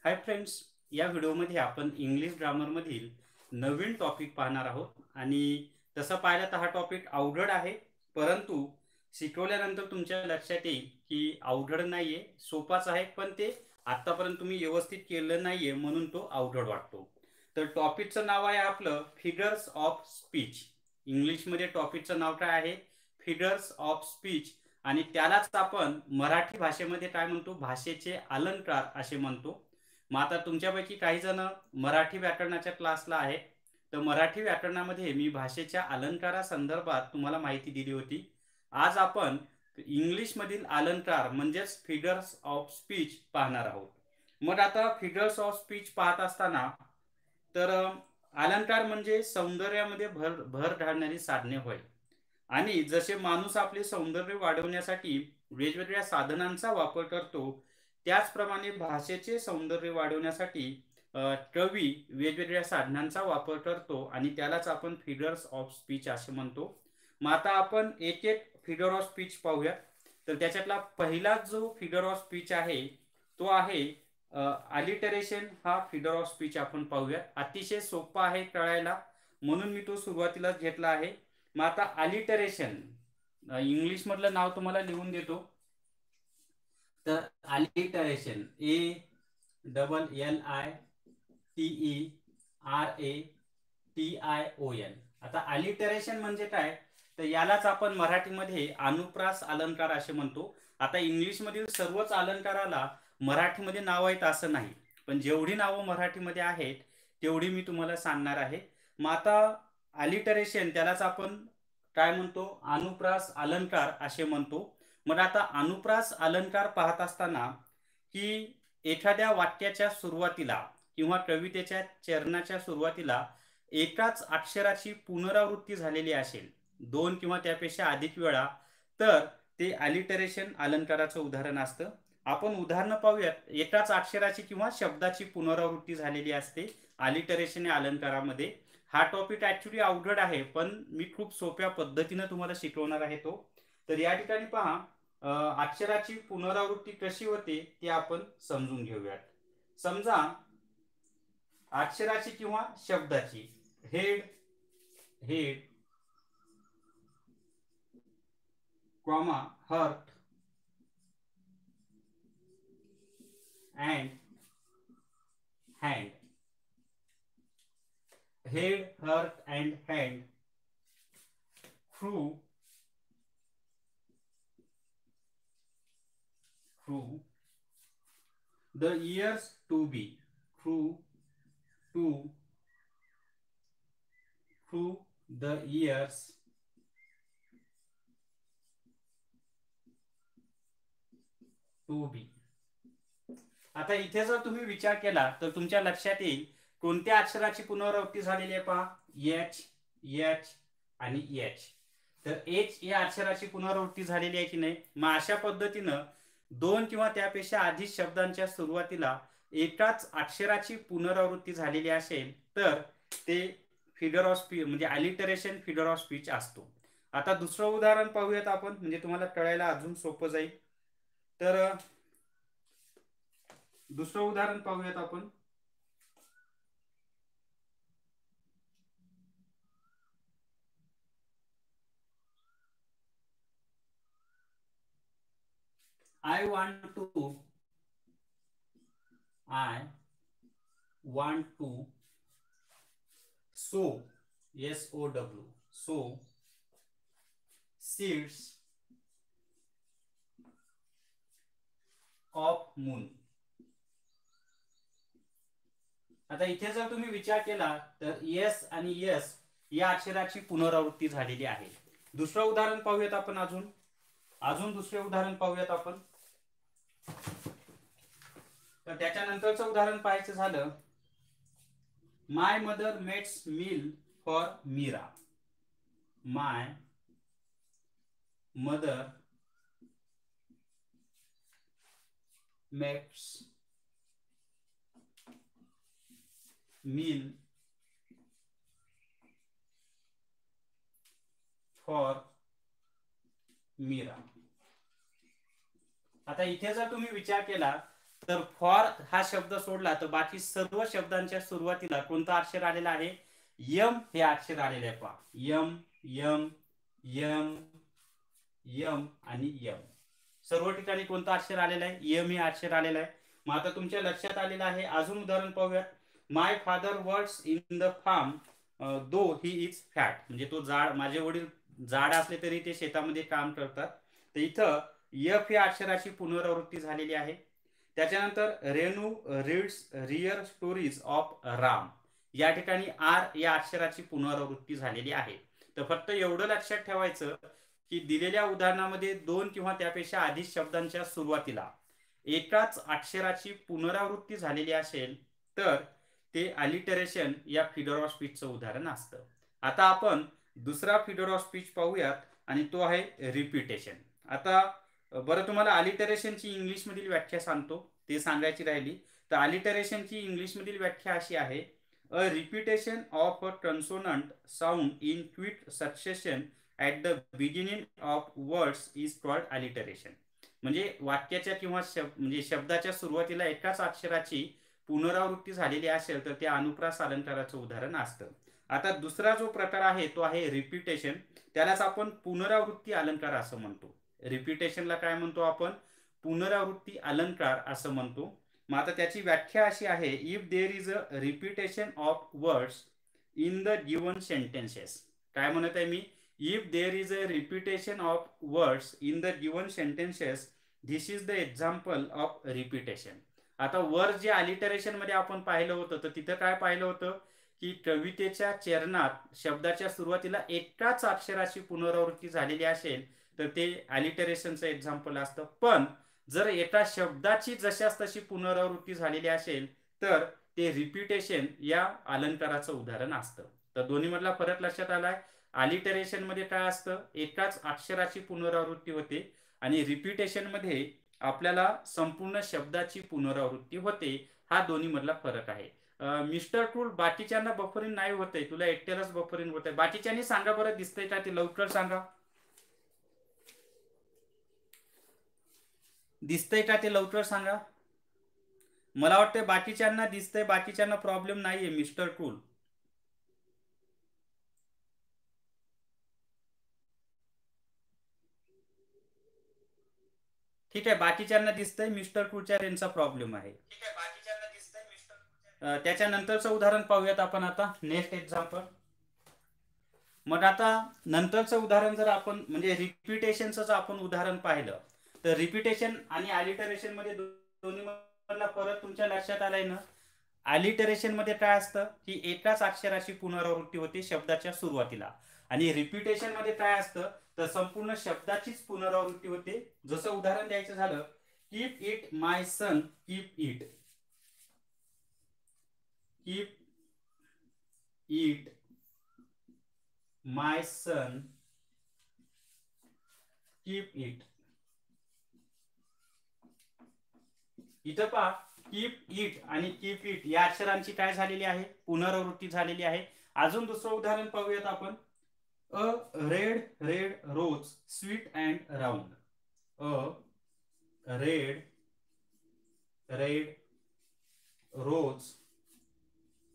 Hi friends, या व्हिडिओमध्ये आपण इंग्लिश ग्रामरमधील नवीन टॉपिक पाहणार आहोत. आणि तसं पाहिलं तर हा टॉपिक अवघड आहे, परंतु शिकवल्यानंतर तुमच्या लक्षात येईल की अवघड नाहीये, सोपाच आहे. पण ते आतापर्यंत तुम्ही व्यवस्थित केलं नाहीये म्हणून तो अवघड वाटतो. तर टॉपिकचं नाव आहे आपलं फिगर्स ऑफ स्पीच. इंग्लिशमध्ये टॉपिकचं नाव काय आहे? Figures of speech. आणि त्यालाच आपण मराठी भाषेमध्ये काय म्हणतो? भाषेचे अलंकार असे म्हणतो. मग आता तुमच्यापैकी काही जण मराठी व्याकरणाच्या क्लासला आहे, तर मराठी व्याकरणामध्ये मी भाषेच्या अलंकारासंदर्भात तुम्हाला माहिती दिली होती. आज आपण इंग्लिशमधील अलंकार म्हणजेच फिगर्स ऑफ स्पीच पाहणार आहोत. मग आता फिगर्स ऑफ स्पीच पाहत असताना तर अलंकार म्हणजे सौंदर्यामध्ये भर भर घालणारी साधने होय. आणि जसे माणूस आपले सौंदर्य वाढवण्यासाठी वेगवेगळ्या साधनांचा वापर करतो, त्याचप्रमाणे भाषेचे सौंदर्य वाढवण्यासाठी कवी वेगवेगळ्या साधनांचा वापर करतो आणि त्यालाच आपण फिगर्स ऑफ स्पीच असे म्हणतो. मग आता आपण एक एक फिगर ऑफ स्पीच पाहूयात. तर त्याच्यातला पहिला जो फिगर ऑफ स्पीच आहे तो आहे अलिटरेशन. हा फिगर ऑफ स्पीच आपण पाहूयात. अतिशय सोपा आहे कळायला, म्हणून मी तो सुरुवातीलाच घेतला आहे. मग आता अलिटरेशन इंग्लिश मधलं नाव तुम्हाला लिहून देतो. तर अलिटरेशन ALLITERATION. आता अलिटरेशन म्हणजे काय? तर यालाच आपण मराठीमध्ये अनुप्रास अलंकार असे म्हणतो. आता इंग्लिश मधील सर्वच अलंकाराला मराठीमध्ये नाव आहेत असं नाही, पण जेवढी नावं मराठीमध्ये आहेत तेवढी मी तुम्हाला सांगणार आहे. मग आता अलिटरेशन त्यालाच आपण काय म्हणतो? अनुप्रास अलंकार असे म्हणतो. मग आता अनुप्रास अलंकार पाहत असताना की एखाद्या वाक्याच्या सुरुवातीला किंवा कवितेच्या चरणाच्या सुरुवातीला एकाच अक्षराची पुनरावृत्ती झालेली असेल दोन किंवा त्यापेक्षा अधिक वेळा, तर ते अलिटरेशन अलंकाराचं उदाहरण असतं. आपण उदाहरणं पाहूयात. एकाच अक्षराची किंवा शब्दाची पुनरावृत्ती झालेली असते अलिटरेशन या अलंकारामध्ये. हा टॉपिक ऍक्च्युली अवघड आहे, पण मी खूप सोप्या पद्धतीने तुम्हाला शिकवणार आहे तो. तर या ठिकाणी पहा, अक्षराची पुनरावृत्ती कशी होते ते आपण समजून घेऊयात. समजा अक्षराची किंवा शब्दाची head head comma heart and hand. Head, heart and hand. Through through the years to be. through to through the years to be. आता इथे जर तुम्ही विचार केला तर तुमच्या लक्षात येईल कोणत्या अक्षराची पुनरावृत्ती झालेली आहे. पहा, एच, एच आणि एच. तर एच या अक्षराची पुनरावृत्ती झालेली आहे की नाही? मग अशा पद्धतीनं दोन किंवा त्यापेक्षा अधिक शब्दांच्या सुरुवातीला एकाच अक्षराची पुनरावृत्ती झालेली असेल तर ते फिगर ऑफ स्पीच म्हणजे अलिटरेशन फिगर ऑफ स्पीच असतो. आता दुसरं उदाहरण पाहूयात आपण, म्हणजे तुम्हाला कळायला अजून सोपं जाईल. तर दुसरं उदाहरण पाहूयात आपण. I want to sow, SOW, sow seeds of moon. आता इथे जर तुम्ही विचार केला तर यस आणि यस या अक्षराची पुनरावृत्ती झालेली आहे. दुसरं उदाहरण पाहूयात आपण. अजून दुसरे उदाहरण पाहूयात आपण. तर त्याच्यानंतरचं उदाहरण पाहायचं झालं, my mother makes meal for Meera. My mother makes meal for Meera. आता इथे जर तुम्ही विचार केला तर फॉर हा शब्द सोडला तर बाकी सर्व शब्दांच्या सुरुवातीला कोणतं अक्षर आलेलं आहे? यम हे अक्षर आलेलं आहे. पहा, यम यम यम यम आणि यम, सर्व ठिकाणी कोणतं अक्षर आलेलं आहे? यम हे अक्षर आलेलं आहे. मग आता तुमच्या लक्षात आलेलं आहे. अजून उदाहरण पाहूयात. My father works in the farm though he is fat, म्हणजे तो जाड, माझे वडील जाड असले तरी ते शेतामध्ये काम करतात. तर इथं यफ या अक्षराची पुनरावृत्ती झालेली आहे. त्याच्यानंतर Renu reads rare stories of Ram, या ठिकाणी आर या अक्षराची पुनरावृत्ती झालेली आहे. तर फक्त एवढं लक्षात ठेवायचं की दिलेल्या उदाहरणामध्ये दोन किंवा त्यापेक्षा अधिक शब्दांच्या सुरुवातीला एकाच अक्षराची पुनरावृत्ती झालेली असेल तर ते अलिटरेशन या फिगर ऑफ स्पीचचं उदाहरण असतं. आता आपण दुसरा फिगर ऑफ स्पीच पाहूयात आणि तो आहे रिपीटेशन. आता बरं, तुम्हाला अलिटरेशनची इंग्लिशमधील व्याख्या सांगतो, ते सांगायची राहिली. तर अलिटरेशनची इंग्लिशमधील व्याख्या अशी आहे: a repetition of a consonant sound in quick succession at the beginning of words is called alliteration. म्हणजे वाक्याच्या किंवा म्हणजे शब्दाच्या सुरुवातीला एकाच अक्षराची पुनरावृत्ती झालेली असेल तर त्या अनुप्रास अलंकाराचं उदाहरण असतं. आता दुसरा जो प्रकार आहे तो आहे रिपीटेशन. त्यालाच आपण पुनरावृत्ती अलंकार असं म्हणतो. रिपीटेशनला काय म्हणतो आपण? पुनरावृत्ती अलंकार असं म्हणतो. मग आता त्याची व्याख्या अशी आहे: if there is a repetition of words in the given sentences. काय म्हणत आहे मी? If there is a repetition of words in the given sentences, this is the example of repetition. आता वर जे अलिटरेशन मध्ये आपण पाहिलं होतं तर तिथं काय पाहिलं होतं की कवितेच्या चरणात शब्दाच्या सुरुवातीला एकाच अक्षराची पुनरावृत्ती झालेली असेल तर ते अलिटरेशनचं एक्झाम्पल असतं. पण जर एका शब्दाची जशास तशी पुनरावृत्ती झालेली असेल तर ते रिपीटेशन या अलंकाराचं उदाहरण असतं. तर दोन्ही मधला फरक लक्षात आलाय. अलिटरेशन मध्ये काय असतं? एकाच अक्षराची पुनरावृत्ती होते आणि रिपीटेशन मध्ये आपल्याला संपूर्ण शब्दाची पुनरावृत्ती होते. हा दोन्ही मधला फरक आहे. मिस्टर टूल, बाकीच्यांना बफरिंग नाही होत आहे, तुला एकट्यालाच बफरिंग होत आहे. बाकीच्यांनी सांगा बरं, दिसतंय का ते? लवकर सांगा, दिसतंय का ते? लवकर सांगा. मला वाटतं बाकीच्यांना दिसतंय, बाकीच्यांना प्रॉब्लेम नाहीये. मिस्टर टूल, ठीक आहे, बाकीच्यांना दिसतंय. मिस्टर टूलच्या रेंजचा प्रॉब्लेम आहे. त्याच्यानंतरचं उदाहरण पाहूयात आपण आता. Next example. मग आता नंतरचं उदाहरण जर आपण म्हणजे रिपीटेशनचं आपण उदाहरण पाहिलं तर रिपीटेशन आणि अलिटरेशन मध्ये दोन्ही मधला फरक तुमच्या लक्षात आलाय ना? अलिटरेशन मध्ये काय असतं की एकाच अक्षराची पुनरावृत्ती होते शब्दाच्या सुरुवातीला, आणि रिपीटेशन मध्ये काय असतं तर संपूर्ण शब्दाचीच पुनरावृत्ती होते. जसं उदाहरण द्यायचं झालं, keep it my son, keep it, keep it my son, keep it. इथं पहा, कीप इट आणि कीप इट या अक्षरांची काय झालेली आहे? पुनरावृत्ती झालेली आहे. अजून दुसरं उदाहरण पाहूयात आपण. A red red rose sweet and round. A red red rose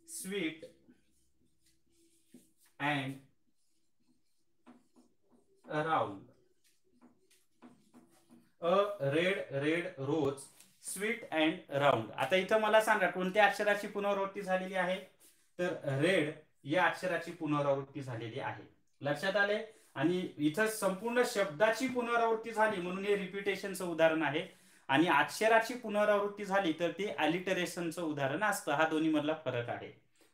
sweet and round. A red red rose sweet and round. आता इथं मला सांगा कोणत्या अक्षराची पुनरावृत्ती झालेली आहे? तर रेड या अक्षराची पुनरावृत्ती झालेली आहे. लक्षात आले? आणि इथं संपूर्ण शब्दाची पुनरावृत्ती झाली म्हणून हे रिपीटेशनचं उदाहरण आहे, आणि अक्षराची पुनरावृत्ती झाली तर ते अलिटरेशनचं उदाहरण असतं. हा दोन्ही मधला फरक आहे.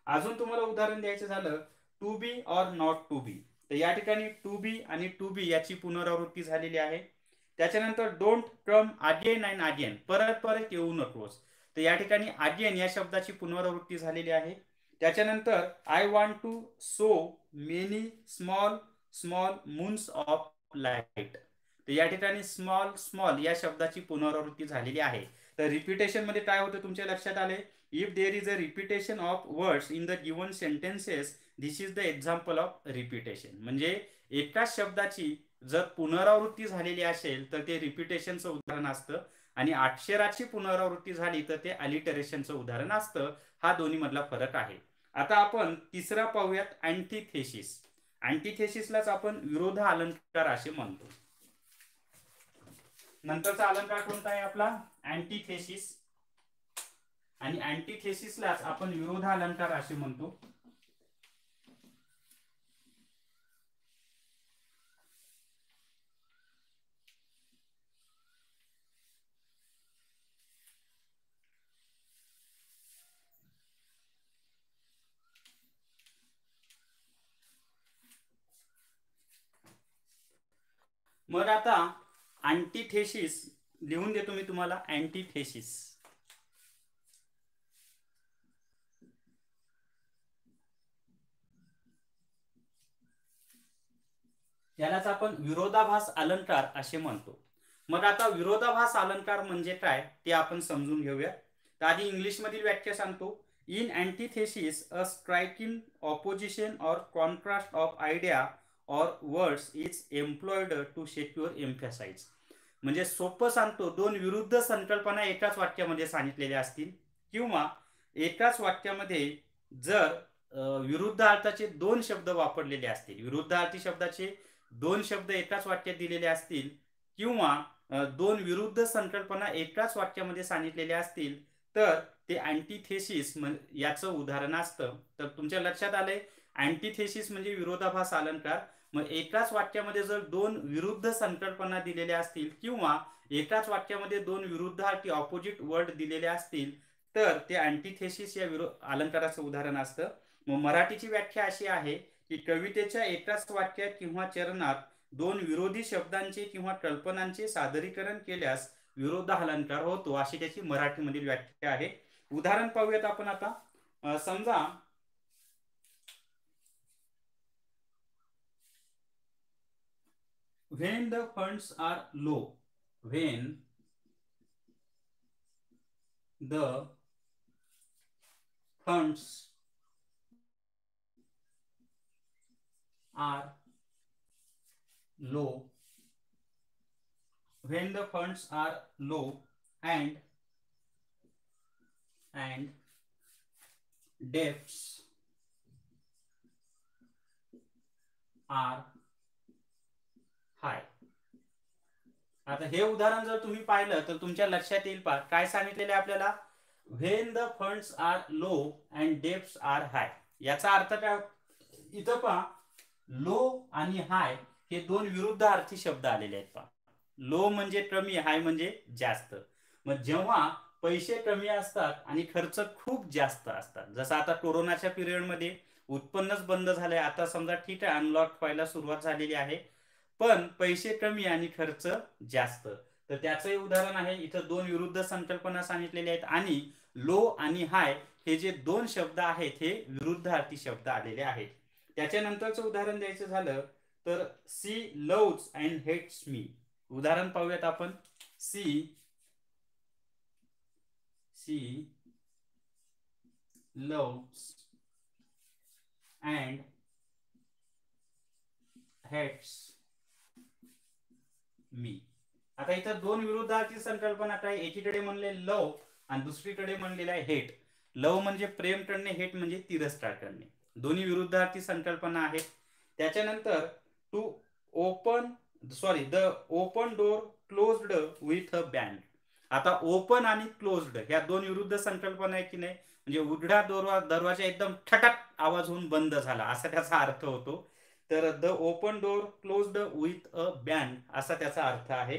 अजून तुम्हाला उदाहरण द्यायचं झालं, to be or not to be. तर या ठिकाणी टू बी आणि टू बी याची पुनरावृत्ती झालेली आहे. त्याच्यानंतर don't come again and again, परत परत येऊ नकोस. तर या ठिकाणी अगेन या शब्दाची पुनरावृत्ती झालेली आहे. त्याच्यानंतर I want to so many small small moons of light. तर या ठिकाणी स्मॉल स्मॉल या शब्दाची पुनरावृत्ती झालेली आहे. तर रिपीटेशन मध्ये काय होतं तुमच्या लक्षात आले? If there is a repetition of words in the given sentences, this is the example of repetition. म्हणजे एकाच शब्दाची जर पुनरावृत्ती झालेली असेल तर ते रिपीटेशनचं उदाहरण असतं, आणि अक्षराची पुनरावृत्ती झाली तर ते अलिटरेशनचं उदाहरण असतं. हा दोन्ही मधला फरक आहे. आता आपण तिसरा पाहूयात, अँटिथेसिस. अँटिथेसिसलाच आपण विरोध अलंकार असे म्हणतो. नंतरचा अलंकार कोणता आहे आपला, अँटिथेसिस. आणि अँटिथेसिसलाच आपण विरोध अलंकार असे म्हणतो. मग आता अँटिथेसिस लिहून देतो मी तुम्हाला. अँटिथेसिस यालाच आपण विरोधाभास अलंकार असे म्हणतो. मग आता विरोधाभास अलंकार म्हणजे काय ते आपण समजून घेऊया. तर आधी इंग्लिश मधील व्याख्या सांगतो. In antithesis a striking opposition or contrast of idea or words is employed to secure emphasise. म्हणजे सोपं सांगतो, दोन विरुद्ध संकल्पना एकाच वाक्यामध्ये सांगितलेल्या असतील किंवा एकाच वाक्यामध्ये जर विरुद्ध अर्थाचे दोन शब्द वापरलेले असतील, विरुद्ध अर्थी शब्दाचे दोन शब्द एकाच वाक्यात दिलेले असतील किंवा दोन विरुद्ध संकल्पना एकाच वाक्यामध्ये सांगितलेल्या असतील तर ते अँटिथेसिस याचं उदाहरण असतं. तर तुमच्या लक्षात आलंय, अँटिथेसिस म्हणजे विरोधाभास अलंकार. मग एकाच वाक्यामध्ये जर दोन विरुद्ध संकल्पना दिलेल्या असतील किंवा एकाच वाक्यामध्ये दोन विरुद्ध अर्थी ऑपोजिट वर्ड दिलेले असतील तर ते अँटिथेसिस या अलंकाराचं उदाहरण असतं. मग मराठीची व्याख्या अशी आहे की कवितेच्या एकाच वाक्यात किंवा चरणात दोन विरोधी शब्दांचे किंवा कल्पनांचे सादरीकरण केल्यास विरोधालंकार होतो, अशी त्याची मराठीमधील व्याख्या आहे. उदाहरण पाहूयात आपण आता. समजा when the funds are low, when the funds are low, when the funds are low and debts are high. आता हे उदाहरण जर तुम्ही पाहिलं तर तुमच्या लक्षात येईल पहा काय सांगितलेले आपल्याला, when the funds are low and debts are high. याचा अर्थ काय इथं पहा, लो आणि हाय हे दोन विरुद्ध अर्थी शब्द आलेले आहेत पहा. लो म्हणजे कमी, हाय म्हणजे जास्त. मग जेव्हा पैसे कमी असतात आणि खर्च खूप जास्त असतात, जसं आता कोरोनाच्या पिरियडमध्ये उत्पन्नच बंद झालंय, आता समजा ठीक आहे अनलॉक व्हायला सुरुवात झालेली आहे पण पैसे कमी आणि खर्च जास्त, तर त्याचंही उदाहरण आहे. इथं दोन विरुद्ध संकल्पना सांगितलेल्या आहेत आणि लो आणि हाय हे जे दोन शब्द आहेत हे विरुद्ध अर्थी शब्द आलेले आहेत. त्याच्यानंतरचं उदाहरण द्यायचं झालं तर she loves and hates me. उदाहरण पाहूयात आपण. She loves and hates me. आता इथं दोन विरुद्धार्थी संकल्पना काय, एकीकडे म्हणले लव आणि दुसरीकडे म्हणलेला आहे हेट. लव म्हणजे प्रेम करणे, हेट म्हणजे तिरस्कार करणे. दोन्ही विरुद्धार्थी संकल्पना आहेत. त्याच्यानंतर to open the open door closed with a bang. आता ओपन आणि क्लोज्ड ह्या दोन विरुद्ध संकल्पना आहे की नाही, म्हणजे उघडा दरवाजा एकदम ठटक आवाज होऊन बंद झाला असा त्याचा अर्थ होतो. तर the open door closed with a bang असा त्याचा अर्थ आहे.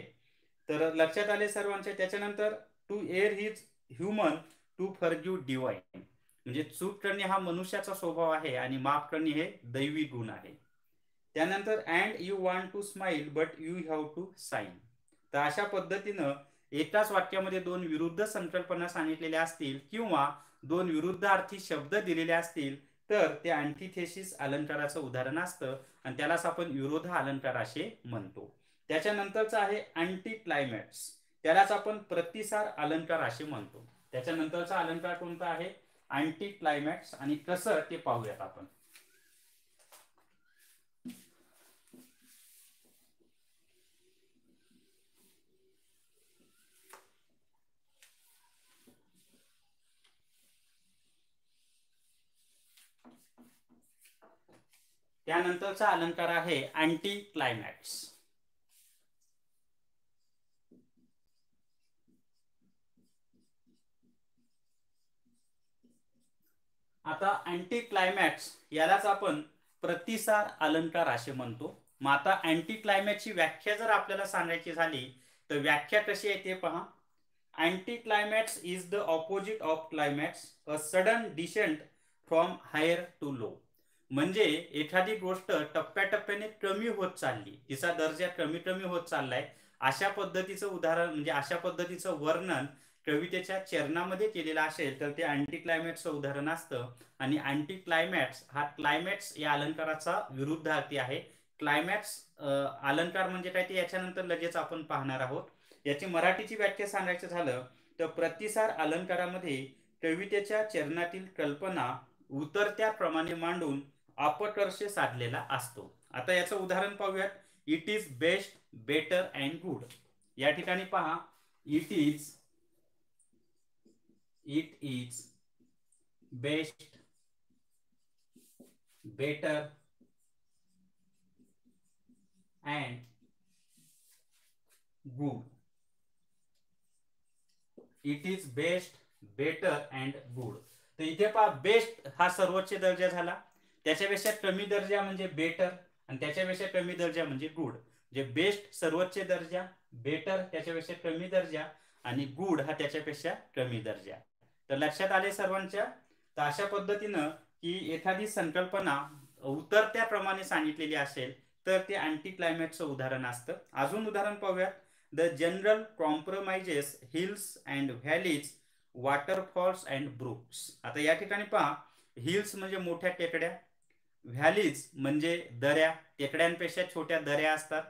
तर लक्षात आले सर्वांच्या. त्याच्यानंतर to err is human to forgive divine. म्हणजे चूक करणे हा मनुष्याचा स्वभाव आहे आणि माफ करणे हे दैवी गुण आहे. त्यानंतर and you want to smile but you have to sign. तर अशा पद्धतीनं एकाच वाक्यामध्ये दोन विरुद्ध संकल्पना सांगितलेल्या असतील किंवा दोन विरुद्धार्थी शब्द दिलेले असतील तर ते अँटिथेसिस अलंकाराचं उदाहरण असतं आणि त्यालाच आपण विरोध अलंकार असे म्हणतो. त्याच्यानंतरचं आहे अँटी क्लायमॅक्स. त्यालाच आपण प्रतिसार अलंकार असे म्हणतो. त्याच्यानंतरचा अलंकार कोणता आहे, अँटी क्लायमॅक्स. आणि कसं ते पाहूयात आपण. त्यानंतरचा अलंकार आहे अँटी क्लायमॅक्स. आता अँटी क्लायमॅक्स यालाच आपण प्रतिसार अलंकार असे म्हणतो. मग आता अँटी क्लायमॅक्सची व्याख्या जर आपल्याला सांगायची झाली तर व्याख्या कशी आहे ते पहा. Anticlimax is the opposite of climax, a sudden descent from higher to low. म्हणजे एखादी गोष्ट टप्प्याटप्प्याने कमी होत चालली, तिचा दर्जा कमी कमी होत चाललाय, अशा पद्धतीचं उदाहरण म्हणजे अशा पद्धतीचं वर्णन कवितेच्या चरणामध्ये केलेलं असेल तर ते अँटी क्लायमॅक्सचं उदाहरण असतं. आणि अँटी क्लायमॅक्स हा क्लायमॅक्स या अलंकाराचा विरुद्धार्थी आहे. क्लायमॅक्स अलंकार म्हणजे काय ते याच्यानंतर लगेच आपण पाहणार आहोत. याची मराठीची व्याख्या सांगायचं झालं तर प्रतिसार अलंकारामध्ये कवितेच्या चरणातील कल्पना उतरत्या प्रमाणे मांडून अपकर्ष साधलेला असतो. आता याचं उदाहरण पाहूयात. It is best, better and good. या ठिकाणी पहा, it is best, better and good. It is best, better and good. तर इथे पहा, बेस्ट हा सर्वोच्च दर्जा झाला, त्याच्यापेक्षा कमी दर्जा म्हणजे बेटर, आणि त्याच्यापेक्षा कमी दर्जा म्हणजे गुड. जे बेस्ट सर्वोच्च दर्जा, बेटर त्याच्यापेक्षा कमी दर्जा, आणि गुड हा त्याच्यापेक्षा कमी दर्जा. तर लक्षात आले सर्वांच्या. तर अशा पद्धतीनं की एखादी संकल्पना उतरत्या प्रमाणे सांगितलेली असेल तर ते अँटी क्लायमॅक्सचं उदाहरण असतं. अजून उदाहरण पाहूयात. The general compromises hills and valleys, waterfalls and brooks. आता या ठिकाणी पहा, हिल्स म्हणजे मोठ्या टेकड्या, व्हॅलीज म्हणजे दऱ्या, टेकड्यांपेक्षा छोट्या दऱ्या असतात,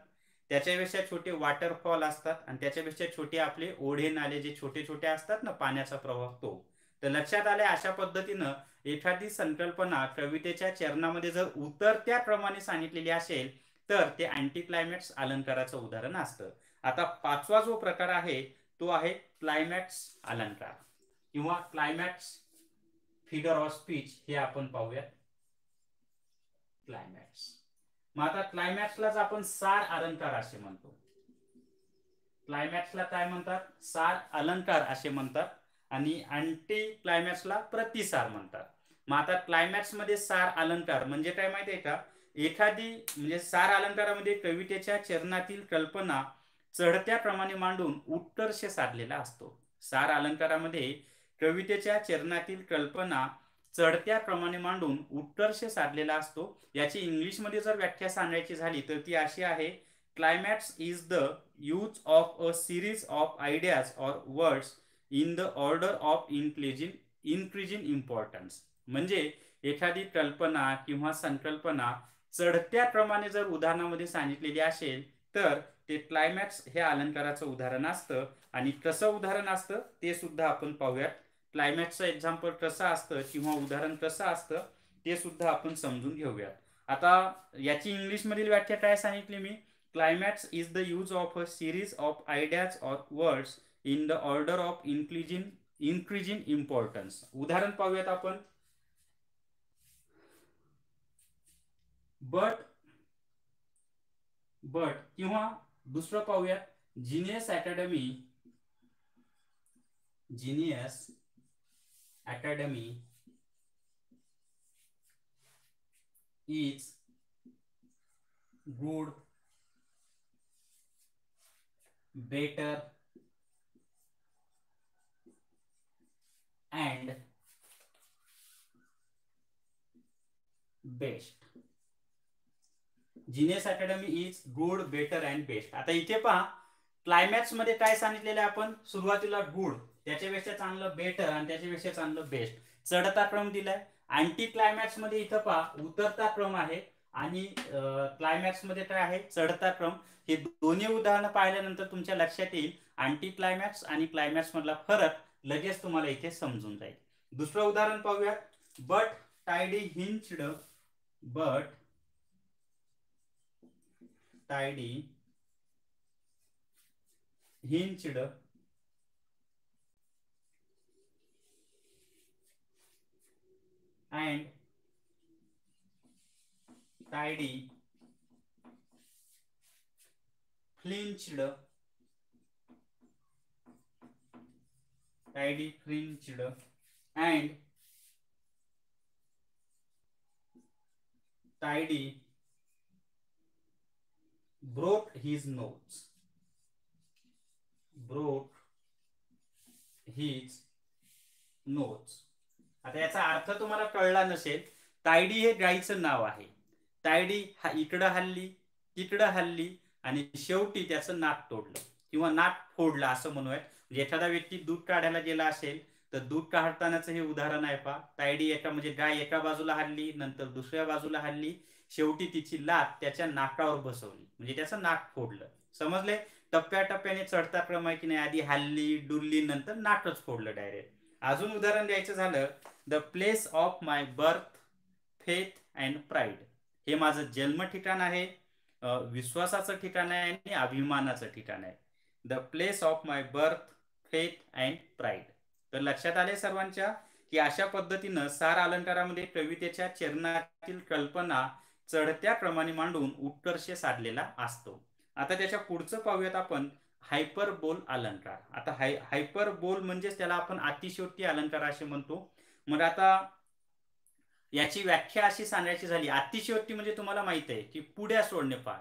त्याच्यापेक्षा छोटे वॉटरफॉल असतात, आणि त्याच्यापेक्षा छोटे आपले ओढे नाले जे छोटे छोटे असतात ना पाण्याचा प्रवाह तो. तर लक्षात आले, अशा पद्धतीनं एखादी संकल्पना कवितेच्या चरणामध्ये जर उतरत्या प्रमाणे सांगितलेली असेल तर ते अँटी क्लायमॅक्स अलंकाराचं उदाहरण असतं. आता पाचवा जो प्रकार आहे तो आहे क्लायमॅक्स अलंकार किंवा क्लायमॅक्स फिगर ऑफ स्पीच. हे आपण पाहूयात. क्लायमॅक्स, मग आता क्लायमॅक्सलाच आपण सार अलंकार असे म्हणतो. क्लायमॅक्सला काय म्हणतात? सार अलंकार असे म्हणतात. आणि अँटी क्लायमॅक्सला प्रतिसार म्हणतात. मग आता क्लायमॅक्स मध्ये सार अलंकार म्हणजे काय माहिती आहे का? एखादी म्हणजे सार अलंकारामध्ये कवितेच्या चरणातील कल्पना चढत्या प्रमाणे मांडून उत्कर्ष साधलेला असतो. सार अलंकारामध्ये कवितेच्या चरणातील कल्पना चढत्या प्रमाणे मांडून उत्कर्ष साधलेला असतो. याची इंग्लिशमध्ये जर व्याख्या सांगायची झाली तर ती अशी आहे. Climax is the use of a series of ideas or words in the order of increasing importance. म्हणजे एखादी कल्पना किंवा संकल्पना चढत्या प्रमाणे जर उदाहरणामध्ये सांगितलेली असेल तर ते क्लायमॅक्स हे अलंकाराचं उदाहरण असतं. आणि कसं उदाहरण असतं ते सुद्धा आपण पाहूयात. क्लायमॅक्सचं एक्झाम्पल कसं असतं किंवा उदाहरण कसं असतं ते सुद्धा आपण समजून घेऊयात. आता याची इंग्लिशमधील व्याख्या काय सांगितली मी? Climax is the use of a series of ideas or words in the order of increasing importance. उदाहरण पाहूयात आपण. बट किंवा दुसरं पाहूयात. Genius Academy is good, better and best. Genius Academy is good, better and best. आता इथे पहा, climax मध्ये काय सांगितलेलं आहे आपण? सुरुवातीला गुड, त्याच्यापेक्षा चांगलं बेटर, आणि त्याच्यापेक्षा चांगलं बेस्ट. चढता क्रम दिलाय. अँटी क्लायमॅक्स मध्ये इथं पहा उतरता क्रम आहे, आणि क्लायमॅक्स मध्ये काय आहे? चढता क्रम. हे दोन्ही उदाहरणं पाहिल्यानंतर तुमच्या लक्षात येईल अँटी क्लायमॅक्स आणि क्लायमॅक्स मधला फरक लगेच तुम्हाला इथे समजून जाईल. दुसरं उदाहरण पाहूयात. But tidy flinched and tidy, flinched, tidy, flinched, and tidy broke his nose, broke his nose. आता याचा अर्थ तुम्हाला कळला नसेल. तायडी हे गाईचं नाव आहे. तायडी हा इकडं हल्ली, तिकडं हल्ली आणि शेवटी त्याचं नाक तोडलं किंवा नाक फोडलं असं म्हणूयात. म्हणजे एखादा व्यक्ती दूध काढायला गेला असेल तर दूध काढतानाच हे उदाहरण आहे. पहा, तायडी एका म्हणजे गाय एका बाजूला हल्ली, नंतर दुसऱ्या बाजूला हल्ली, शेवटी तिची लात त्याच्या नाकावर बसवली म्हणजे त्याचं नाक फोडलं. समजले? टप्प्याटप्प्याने चढता क्रम आहे की नाही, आधी हल्ली, डुल्ली, नंतर नाकच फोडलं डायरेक्ट. अजून उदाहरण द्यायचं झालं, the place of my birth, faith and pride. हे माझं जन्म ठिकाण आहे, विश्वासाचं ठिकाण आहे आणि अभिमानाचं ठिकाण आहे. The place of my birth, faith and pride. तर लक्षात आले सर्वांच्या की अशा पद्धतीनं सार अलंकारामध्ये कवितेच्या चरणातील कल्पना चढत्या क्रमाने मांडून उत्कर्ष साधलेला असतो. आता त्याच्या पुढचं पाहूयात आपण, हायपरबोल अलंकार. आता हायपरबोल म्हणजेच त्याला आपण अतिशयोक्ती अलंकार असे म्हणतो. मग आता याची व्याख्या अशी सांगायची झाली, अतिशयोक्ती म्हणजे तुम्हाला माहित आहे की पुढ्या सोडणे. पाय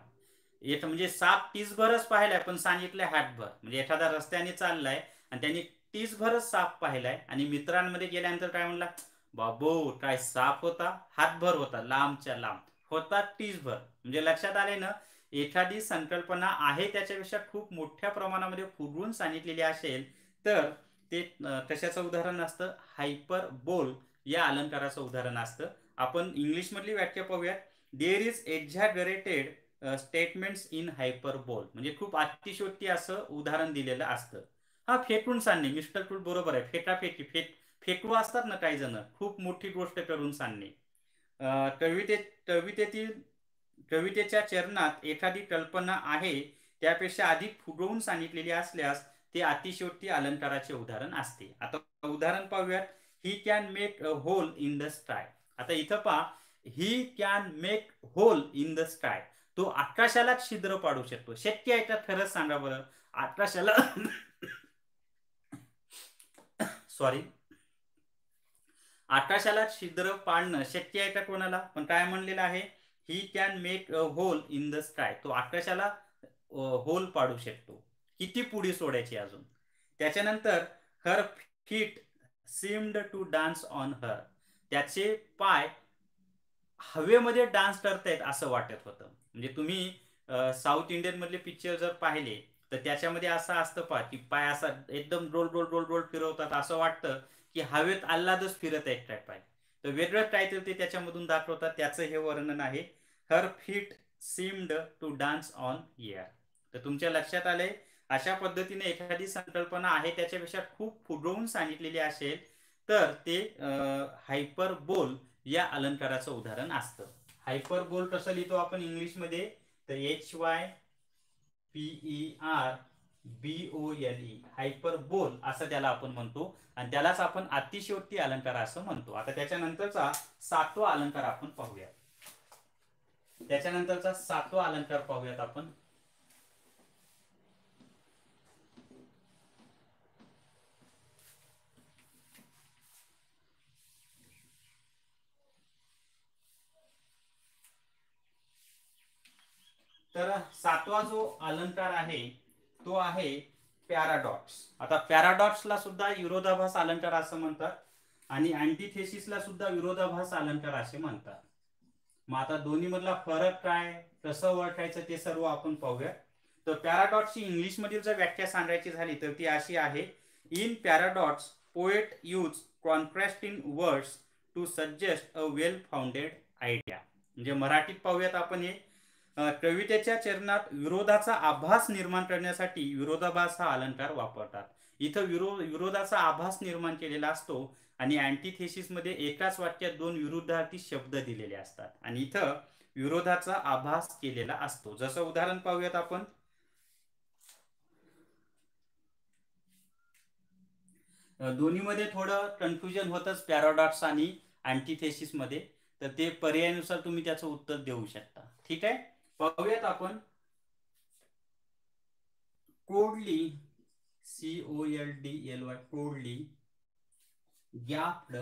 येत म्हणजे साप टीसभरच पाहिलाय पण सांगितलंय हातभर. म्हणजे एखादा रस्त्याने चाललाय आणि त्यांनी टीसभरच साप पाहिलाय आणि मित्रांमध्ये गेल्यानंतर काय म्हणला, बाबो काय साप होता, हातभर होता, लांबच्या लांब होता, टीसभर. म्हणजे लक्षात आले ना, एखादी संकल्पना आहे त्याच्यापेक्षा खूप मोठ्या प्रमाणामध्ये फुगवून सांगितलेली असेल तर ते कशाचं उदाहरण असतं, हायपरबोल या अलंकाराचं उदाहरण असतं. आपण इंग्लिश मधली व्याख्या पाहूयात. There is exaggerated statements in hyperbole. म्हणजे खूप अतिशयोक्ती असं उदाहरण दिलेलं असतं. हा, फेकून सांगणे, मिस्टर टूल बरोबर आहे. फेकाफेकी, फेकू असतात ना काही जण, खूप मोठी गोष्ट करून सांगणे. कवितेतील कवितेच्या चरणात एखादी कल्पना आहे त्यापेक्षा अधिक फुगवून सांगितलेली असल्यास ते अतिशयोक्ती अलंकाराचे उदाहरण असते. आता उदाहरण पाहूयात. He can make a hole in the sky. आता इथं पहा, he can make hole in the sky. तो आकाशाला छिद्र पाडू शकतो. शक्य आहे का? खरंच सांगा बरं. आकाशाला सॉरी, आकाशाला छिद्र पाडणं शक्य आहे का कोणाला? पण काय म्हणलेलं आहे, ही can make a hole in the sky. तो आकाशाला होल पाडू शकतो. किती पुढी सोडायची अजून. त्याच्यानंतर her feet seemed to dance on her. त्याचे पाय हवेमध्ये डान्स करतायत असं वाटत होतं. म्हणजे तुम्ही साऊथ इंडियन मधले पिक्चर जर पाहिले तर त्याच्यामध्ये असं असतं पहा की पाय असा एकदम रोल रोल रोल रोल फिरवतात, असं वाटतं की हवेत आल्हादच फिरत आहेत काय पाय. तर वेगळं काहीतरी ते त्याच्यामधून दाखवतात, त्याचं हे वर्णन आहे. Her feet seemed to dance on air. तर तुमच्या लक्षात आलंय, अशा पद्धतीने एखादी संकल्पना आहे त्याच्यापेक्षा खूप फुगवून सांगितलेली असेल तर ते हायपरबोल या अलंकाराचं उदाहरण असतं. हायपरबोल कसं लिहितो आपण इंग्लिशमध्ये, तर HYPERBOLE, हायपरबोल असं त्याला आपण म्हणतो. आणि त्यालाच आपण अतिशयोक्ती अलंकार असं म्हणतो. आता त्याच्यानंतरचा सातवा अलंकार आपण पाहूया. त्याच्यानंतरचा सातवा अलंकार पाहूयात आपण. तर सातवा जो अलंकार आहे तो आहे पॅराडॉक्स. आता पॅराडॉक्सला सुद्धा विरोधाभास अलंकार असं म्हणतात आणि अँटिथेसिसला सुद्धा विरोधाभास अलंकार असे म्हणतात. मग आता दोन्ही मधला फरक काय, कसं ओळखायचं ते सर्व आपण पाहूया. तर पॅराडॉक्सची इंग्लिश मधील जर व्याख्या सांगायची झाली तर ती अशी आहे, in paradox poet use contrasting words to suggest a well founded idea. म्हणजे मराठीत पाहूयात आपण हे, कवितेच्या चरणात विरोधाचा आभास निर्माण करण्यासाठी विरोधाभास हा अलंकार वापरतात. इथं विरोधाचा आभास निर्माण केलेला असतो आणि अँटिथेसिस मध्ये एकाच वाक्यात दोन विरुद्धार्थी शब्द दिलेले असतात आणि इथं विरोधाचा आभास केलेला असतो. जसं उदाहरण पाहूयात आपण. दोन्हीमध्ये थोडं कन्फ्युजन होतंच पॅराडॉक्स आणि अँटिथेसिस मध्ये. तर ते पर्यायानुसार तुम्ही त्याचं उत्तर देऊ शकता. ठीक आहे, पाहूयात आपण. Coldly, COLDLY, coldly gapped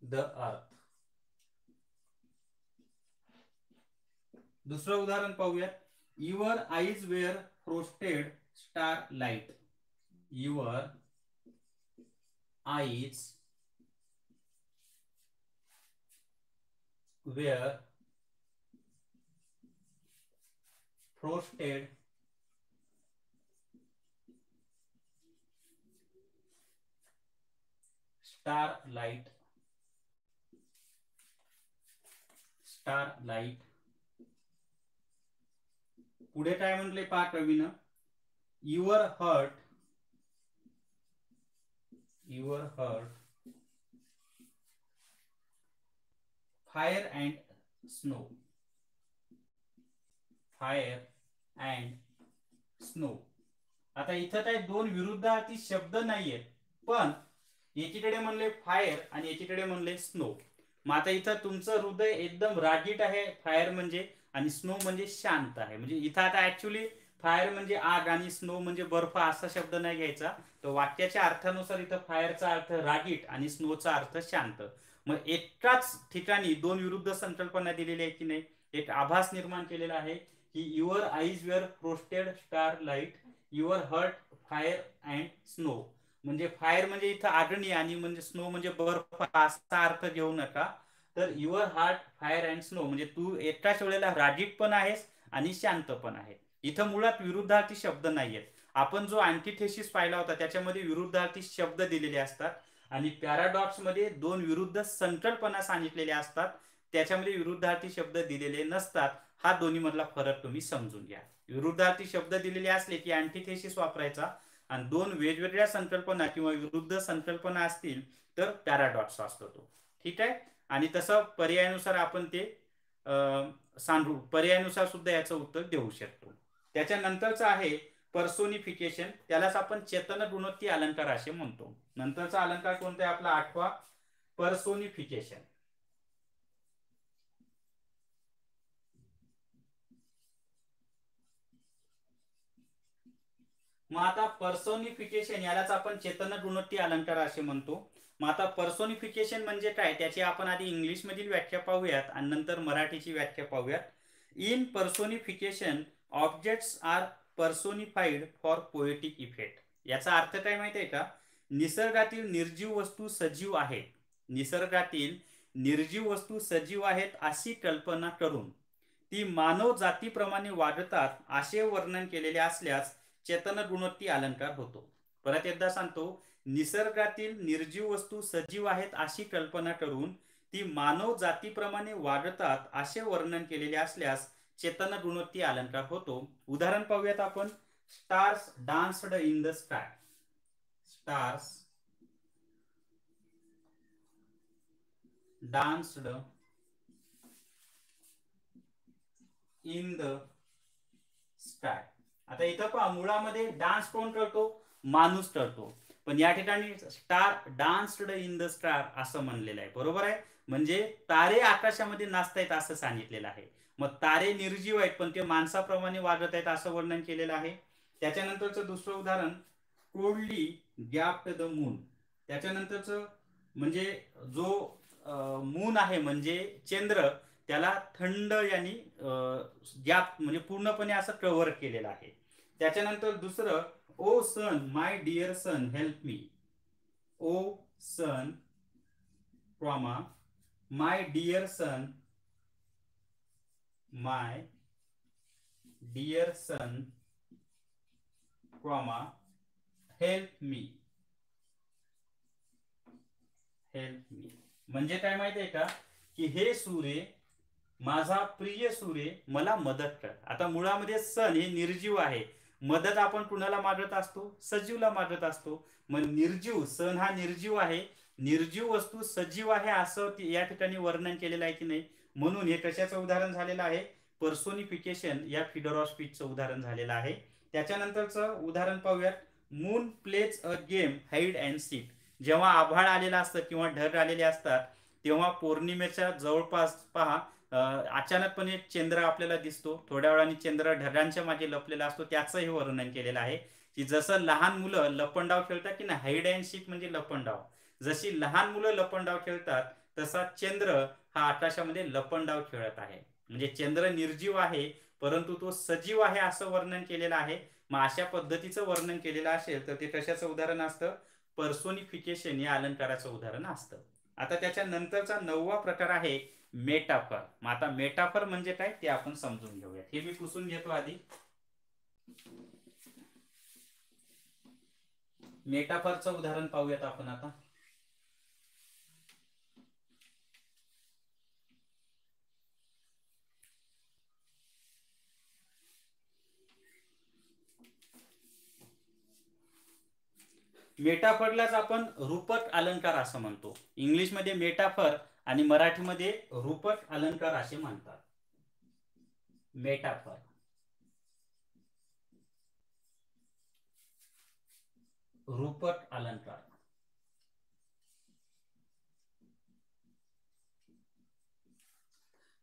the earth. दुसरं उदाहरण पाहूयात. Your eyes were frosted starlight. Your eyes were frosted starlight. Starlight. पुढे काय म्हटले पहा कवीनं. Your heart fire and snow. Fire and snow. आता इथं काय दोन विरुद्धार्थी शब्द नाहीयेत, पण एकीकडे म्हणले फायर आणि एकीकडे म्हणले स्नो. मग आता इथं तुमचं हृदय एकदम रागीट आहे, फायर म्हणजे, आणि स्नो म्हणजे शांत आहे. म्हणजे इथं आता ऍक्च्युली फायर म्हणजे आग आणि स्नो म्हणजे बर्फ असा शब्द नाही घ्यायचा. तर वाक्याच्या अर्थानुसार इथं फायरचा अर्थ रागीट आणि स्नोचा अर्थ शांत. मग एकाच ठिकाणी दोन विरुद्ध संकल्पना दिलेल्या आहे की नाही. एक आभास निर्माण केलेला आहे की your eyes were frosted starlight, your heart fire and snow. म्हणजे फायर म्हणजे इथं अग्नी आणि म्हणजे स्नो म्हणजे बर्फ असा अर्थ घेऊ नका. तर your heart fire and snow म्हणजे तू एकाच वेळेला रागीट पण आहेस आणि शांत पण आहे. इथं मुळात विरुद्धार्थी शब्द नाहीयेत. आपण जो अँटिथेसिस पाहिला होता त्याच्यामध्ये विरुद्धार्थी शब्द दिलेले असतात आणि पॅराडॉक्स मध्ये दोन विरुद्ध संकल्पना सांगितलेल्या असतात, त्याच्यामध्ये विरुद्धार्थी शब्द दिलेले नसतात. हा दोन्ही मधला फरक तुम्ही समजून घ्या. विरुद्धार्थी शब्द दिलेले असले की अँटिथेसिस वापरायचा, आणि दोन वेगवेगळ्या संकल्पना किंवा विरुद्ध संकल्पना असतील तर पॅराडॉक्स असतो तो. ठीक आहे, आणि तसं पर्यायानुसार आपण ते सांगू, पर्यायानुसार सुद्धा याचं उत्तर देऊ शकतो. त्याच्यानंतरचं आहे पर्सोनिफिकेशन. त्यालाच आपण चेतन गुणोत्ती अलंकार असे म्हणतो. नंतरचा अलंकार कोणता आहे आपला 8वा, पर्सोनिफिकेशन. मग आता पर्सोनिफिकेशन यालाच आपण चेतन गुणोत्ती अलंकार असे म्हणतो. मग आता पर्सोनिफिकेशन म्हणजे काय, त्याची आपण आधी इंग्लिश मधील व्याख्या पाहूयात आणि नंतर मराठीची व्याख्या पाहूयात. In personification objects are personified for poetic effect. याचा अर्थ काय माहिती आहे का. निसर्गातील निर्जीव वस्तू सजीव आहेत, निसर्गातील निर्जीव वस्तू सजीव आहेत अशी कल्पना करून ती मानव जातीप्रमाणे वागतात असे वर्णन केलेले असल्यास चेतन गुणोत्ती अलंकार होतो. परत एकदा सांगतो, निसर्गातील निर्जीव वस्तू सजीव आहेत अशी कल्पना करून ती मानव जातीप्रमाणे वागतात असे वर्णन केलेले असल्यास चेतन गुणोत्ती अलंकार होतो. उदाहरण पाहूयात आपण. Stars danced in the sky. Stars danced in the sky. आता इथं पहा, मुळामध्ये डान्स कोण करतो, माणूस करतो, पण या ठिकाणी star danced in the star असं म्हणलेलं आहे. बरोबर आहे, म्हणजे तारे आकाशामध्ये नाचतायत असं सांगितलेलं आहे. मग तारे निर्जीव आहेत पण ते माणसाप्रमाणे वागत आहेत असं वर्णन केलेलं आहे. त्याच्यानंतरचं दुसरं उदाहरण, कोल्डली गॅप्ड द मून. त्याच्यानंतरचं म्हणजे जो मून आहे म्हणजे चंद्र, त्याला थंड यांनी गॅप म्हणजे पूर्णपणे असं कव्हर केलेलं आहे. त्याच्यानंतर दुसरं, O son my dear son help me. O son comma my dear son, my dear son comma help me. Help me म्हणजे काय माहिती आहे का, की हे सूर्य, माझा प्रिय सूर्य मला मदत कर. आता मुळामध्ये सन हे निर्जीव आहे, मदत आपण कुणाला मागत असतो, सजीवला मागत असतो. मग निर्जीव, सन हा निर्जीव आहे, निर्जीव वस्तू सजीव आहे असं या ठिकाणी वर्णन केलेलं आहे की नाही. म्हणून हे कशाचं उदाहरण झालेलं आहे, पर्सोनिफिकेशन या फिगर ऑफ स्पीचचं उदाहरण झालेलं आहे. त्याच्यानंतरचं उदाहरण पाहूयात. Moon plays a game hide and sick. जेव्हा आभाळ आलेलं असतं किंवा ढग आलेले असतात तेव्हा पौर्णिमेच्या जवळपास पहा अचानकपणे चंद्र आपल्याला दिसतो, थोड्या वेळाने चंद्र ढगांच्या मागे लपलेला असतो, त्याचंही वर्णन केलेलं आहे की जसं लहान मुलं लपंडाव खेळतात की ना, हाईड अँड सीक म्हणजे लपंडाव, जशी लहान मुलं लपंडाव खेळतात तसा चंद्र हा आकाशामध्ये लपंडाव खेळत आहे. म्हणजे चंद्र निर्जीव आहे परंतु तो सजीव आहे असं वर्णन केलेलं आहे. मग अशा पद्धतीचं वर्णन केलेलं असेल तर ते कशाचं उदाहरण असतं? पर्सोनिफिकेशन या अलंकाराचं उदाहरण असतं. आता त्याच्या नंतरचा 9वा प्रकार आहे मेटाफर. मग आता मेटाफर म्हणजे काय ते आपण समजून घेऊया. हे मी पुसून घेतो आधी. मेटाफरचं उदाहरण पाहूयात आपण आता. मेटाफरलाच आपण रूपक अलंकार असं म्हणतो. इंग्लिशमध्ये मेटाफर आणि मराठीमध्ये रूपक अलंकार असे म्हणतात. मेटाफर, रूपक अलंकार.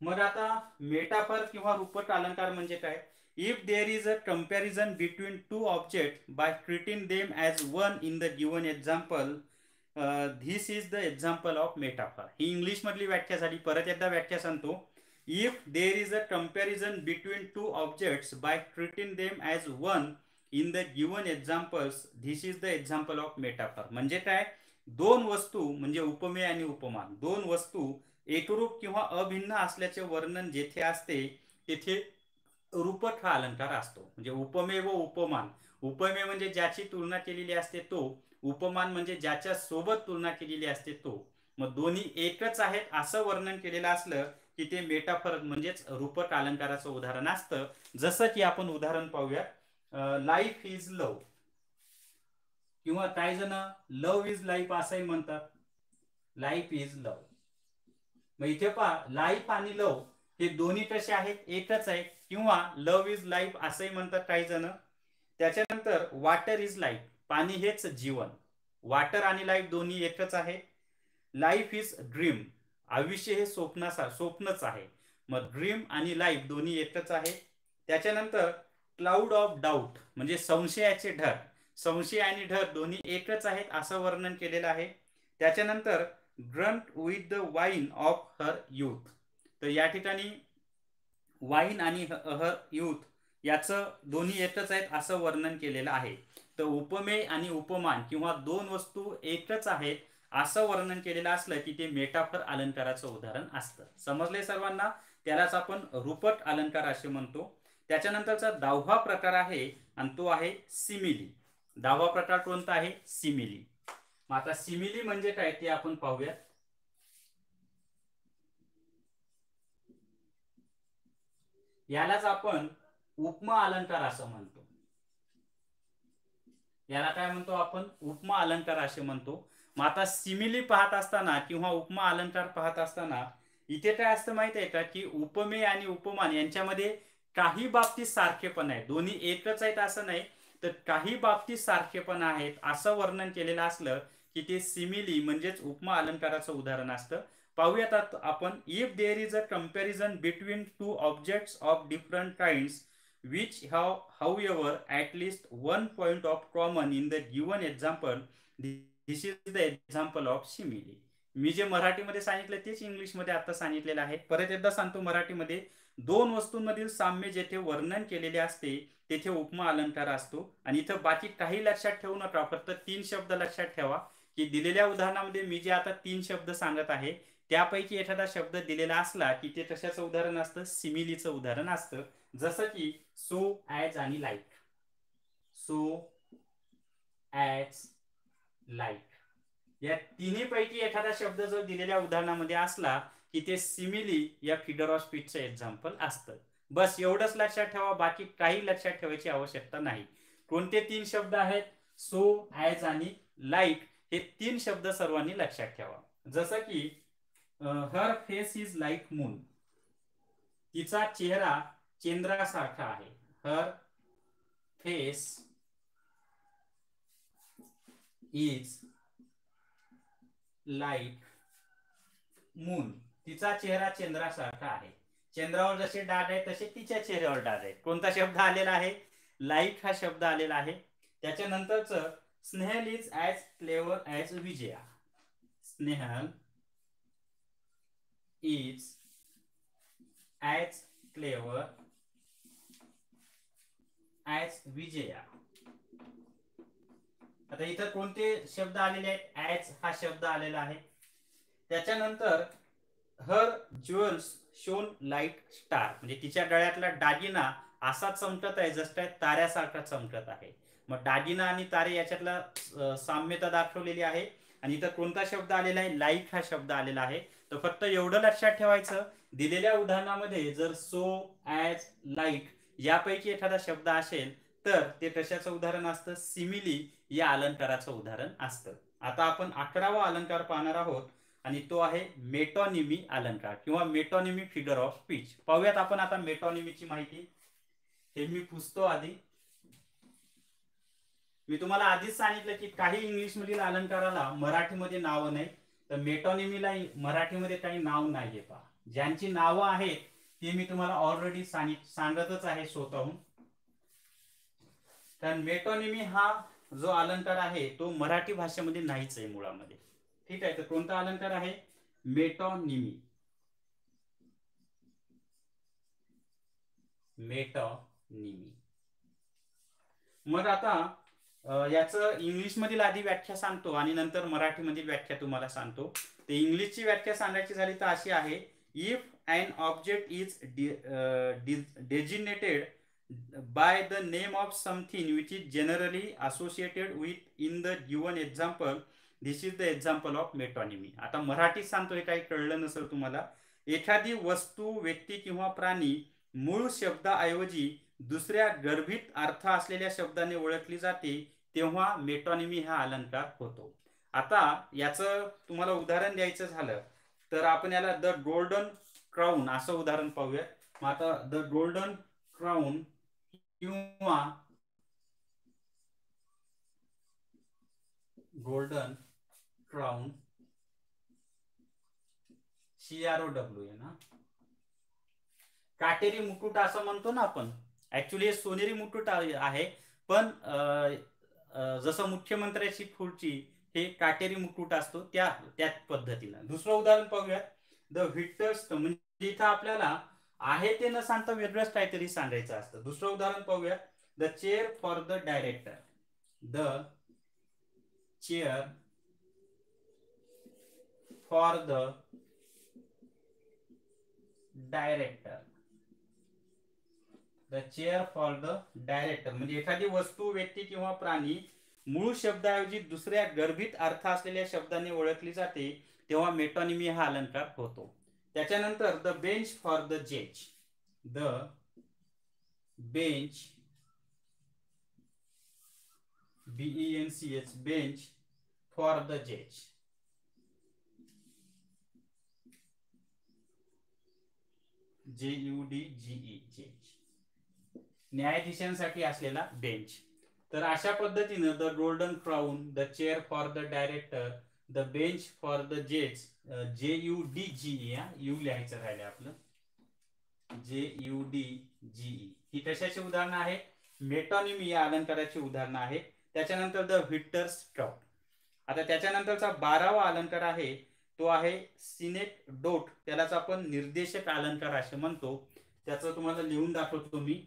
मग आता मेटाफर किंवा रूपक अलंकार म्हणजे काय? If there is a comparison between two object by treating them as one in the given example, this is the example of metaphor. ही इंग्लिश मधली व्याख्या झाली. परत एकदा व्याख्या सांगतो. If there is a comparison between two objects by treating them as one in the given examples, this is the example of metaphor. म्हणजे काय? दोन वस्तू म्हणजे उपमेय आणि उपमान, दोन वस्तू एकरूप किंवा अभिन्न असल्याचे वर्णन जेथे असते तेथे रूपक हा अलंकार असतो. म्हणजे उपमेय व उपमान, उपमेय म्हणजे ज्याची तुलना केलेली असते तो, उपमान म्हणजे ज्याच्या सोबत तुलना केलेली असते तो. मग दोन्ही एकच आहेत असं वर्णन केलेलं असलं की ते मेटाफर म्हणजेच रूपक अलंकाराचं उदाहरण असतं. जसं की आपण उदाहरण पाहूया. लाईफ इज लव्ह, किंवा काही जण लव्ह इज लाईफ असंही म्हणतात. Life is love. मग इथे पहा, लाईफ आणि लव्ह हे दोन्ही कसे आहेत? एकच आहे. किंवा लव्ह इज लाईफ असंही म्हणतात काही जण. त्याच्यानंतर वॉटर इज लाईफ, पाणी हेच जीवन. वॉटर आणि लाईफ दोन्ही एकच आहे. लाईफ इज ड्रीम, आयुष्य हे स्वप्नच आहे. मग ड्रीम आणि लाईफ दोन्ही एकच आहे. त्याच्यानंतर क्लाउड ऑफ डाऊट म्हणजे संशयाचे ढग, संशय आणि ढग दोन्ही एकच आहेत असं वर्णन केलेलं आहे. त्याच्यानंतर drunk with the wine of her youth, तर या ठिकाणी वाईन आणि हर यूथ याचं दोन्ही एकच आहेत असं वर्णन केलेलं आहे. तर उपमेय आणि उपमान किंवा दोन वस्तू एकच आहेत असं वर्णन केलेलं असलं की ते मेटाफर अलंकाराचं उदाहरण असतं. समजले सर्वांना? त्यालाच आपण रूपक अलंकार असे म्हणतो. त्याच्यानंतरचा 10वा प्रकार आहे आणि तो आहे सिमिली. 10वा प्रकार कोणता आहे? सिमिली. मग आता सिमिली म्हणजे काय ते आपण पाहूयात. यालाच आपण उपमा अलंकार असं म्हणतो. याला काय म्हणतो आपण? उपमा अलंकार असे म्हणतो. मग आता सिमिली पाहत असताना किंवा उपमा अलंकार पाहत असताना इथे काय असतं माहित आहे का? की उपमेय आणि उपमान यांच्यामध्ये काही बाबतीत सारखेपण आहे, दोन्ही एकच आहेत असं नाही, तर काही बाबतीत सारखेपण आहेत असं वर्णन केलेलं असलं की ते सिमिली म्हणजेच उपमा अलंकाराचं उदाहरण असतं. पाहूयात आपण. If there is a comparison between two objects of different kinds which have however at least one point of common in the given example, this is the example of simile. मी जे मराठीमध्ये सांगितलं तेच इंग्लिशमध्ये आता सांगितलेलं आहे. परत एकदा सांगतो मराठीमध्ये. दोन वस्तूंमधील साम्य जेथे वर्णन केलेले असते तेथे उपमा अलंकार असतो. आणि इथं बाकी काही लक्षात ठेवू नका, फक्त 3 शब्द लक्षात ठेवा की दिलेल्या उदाहरणामध्ये मी जे आता 3 शब्द सांगत आहे त्यापैकी एखादा शब्द दिलेला असला की ते कशाचं उदाहरण असतं? सिमिलीचं उदाहरण असतं. जसं की सो, ॲज आणि लाईक. सो, ॲज, लाईक या तिन्ही पैकी एखादा शब्द जर दिलेल्या उदाहरणामध्ये असला की ते सिमिली या फिगर ऑफ स्पीचचं एक्झाम्पल असतं. बस एवढंच लक्षात ठेवा, बाकी काही लक्षात ठेवायची आवश्यकता नाही. कोणते 3 शब्द आहेत? सो, ॲज आणि लाईक हे 3 शब्द सर्वांनी लक्षात ठेवा. जसं की हर फेस इज लाईक मून, तिचा चेहरा चंद्रासारखा आहे. हर फेस इज लाईट मून, तिचा चेहरा चंद्रासारखा आहे. चंद्रावर जसे डाग आहेत तसे तिच्या चेहऱ्यावर डाग आहेत. कोणता शब्द आलेला आहे? लाईट हा शब्द आलेला आहे. त्याच्यानंतरच Snehal is as clever as Vijaya. Snehal is as clever as Vijaya. आता इथं कोणते शब्द आलेले आहेत? ॲज हा शब्द आलेला आहे. त्याच्यानंतर हर ज्वेल्स शोन लाईट स्टार, म्हणजे तिच्या गळ्यातला दागिना असा चमकत आहे जसं काय ताऱ्यासारखा चमकत आहे. मग दागिना आणि तारे याच्यातला साम्यता दाखवलेली आहे. आणि इथं कोणता शब्द आलेला आहे? लाईट हा शब्द आलेला आहे. तर फक्त एवढं लक्षात ठेवायचं, दिलेल्या उदाहरणामध्ये जर सो, ॲज, लाईट यापैकी एखादा शब्द असेल तर ते कशाचं उदाहरण असतं? सिमिली या अलंकाराचं उदाहरण असतं. आता आपण 11वा अलंकार पाहणार आहोत आणि तो आहे मेटॉनिमी अलंकार किंवा मेटॉनिमी फिगर ऑफ स्पीच. पाहूयात आपण आता मेटॉनिमीची माहिती. हे मी पुसतो आधी. मी तुम्हाला आधीच सांगितलं की काही इंग्लिश मधील अलंकाराला मराठीमध्ये नावं नाही, तर मेटॉनिमीला मराठीमध्ये काही नाव नाही. पहा, ज्यांची नावं आहेत ते मी तुम्हाला ऑलरेडी सांगतच आहे स्वतःहून. कारण मेटॉनिमी हा जो अलंकार आहे तो मराठी भाषेमध्ये नाहीच आहे मुळामध्ये. ठीक आहे, तर कोणता अलंकार आहे? मेटॉनिमी. मेटॉनिमी. मग आता याचं इंग्लिश मधील आधी व्याख्या सांगतो आणि नंतर मराठी मधील व्याख्या तुम्हाला सांगतो. तर इंग्लिशची व्याख्या सांगायची झाली तर अशी आहे: if an object is designated by the name of something which is generally associated with in the given example, this is the example of metonymy. आता मराठीत सांगतोय, काही कळलं नसेल तुम्हाला. एखादी वस्तू, व्यक्ती किंवा प्राणी मूळ शब्दाऐवजी दुसऱ्या गर्भित अर्थ असलेल्या शब्दाने ओळखली जाते तेव्हा मेटॉनिमी हा अलंकार होतो. आता याचं तुम्हाला उदाहरण द्यायचं झालं तर आपण याला द गोल्डन क्राउन असं उदाहरण पाहूया. मग आता द गोल्डन क्राउन किंवा गोल्डन क्राउन, CROW आहे ना, काटेरी मुकुट असं म्हणतो ना आपण. ऍक्च्युली हे सोनेरी मुकुट आहे, पण जसं मुख्यमंत्र्याची खुर्ची हे काटेरी मुकुट असतो त्याच पद्धतीनं. दुसरं उदाहरण पाहूयात, द व्हिक्टर्स, म्हणजे इथं आपल्याला आहे ते न सांगता वेगळंच काहीतरी सांगायचं असतं. दुसरं उदाहरण पाहूयात, the chair for the director. The chair for the director. The chair for the director म्हणजे एखादी वस्तू, व्यक्ती किंवा प्राणी मूळ शब्दाऐवजी दुसऱ्या गर्भित अर्थ असलेल्या शब्दाने ओळखली जाते तेव्हा मेटॉनिमी हा अलंकार होतो. त्याच्यानंतर द बेंच फॉर द जज. The bench, BENCH, bench for the जज. JUDGE, जज, न्यायाधीशांसाठी असलेला बेंच. तर अशा पद्धतीनं the golden crown, the chair for the director, the bench for the जज, JUDGE, यू लिहायचं राहिलं आपलं, JUDGE, ही कशाची उदाहरणं आहेत? मेटॉनिमी या अलंकाराची उदाहरणं आहेत. त्याच्यानंतर द व्हिक्टर्स स्टॉप. आता त्याच्यानंतरचा 12वा अलंकार आहे तो आहे सिनेक्डोट. त्यालाच आपण निर्देशक अलंकार असे म्हणतो. त्याचं तुम्हाला लिहून दाखवतो मी.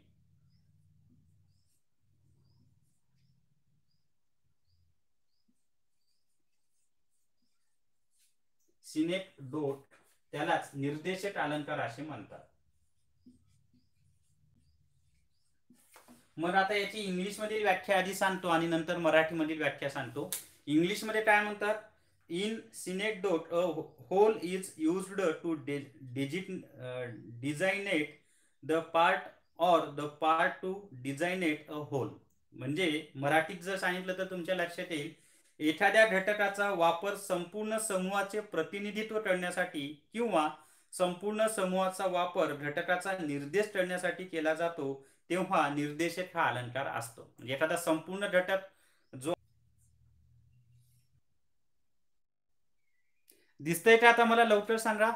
सिनेक्डोट त्यालाच निर्देशक अलंकार असे म्हणतात. मग आता याची इंग्लिश मधील व्याख्या आधी सांगतो आणि नंतर मराठी मधील व्याख्या सांगतो. इंग्लिश मध्ये काय म्हणतात? In synecdoche a whole is used to designate the part or the part to designate a whole. म्हणजे मराठीत जर सांगितलं तर तुमच्या लक्षात येईल, एखाद्या घटकाचा वापर संपूर्ण समूहाचे प्रतिनिधित्व करण्यासाठी किंवा संपूर्ण समूहाचा वापर घटकाचा निर्देश करण्यासाठी केला जातो तेव्हा निर्देशक हा अलंकार असतो. म्हणजे एखादा संपूर्ण घटक जो दिसतंय का आता? मला लवकर सांगा.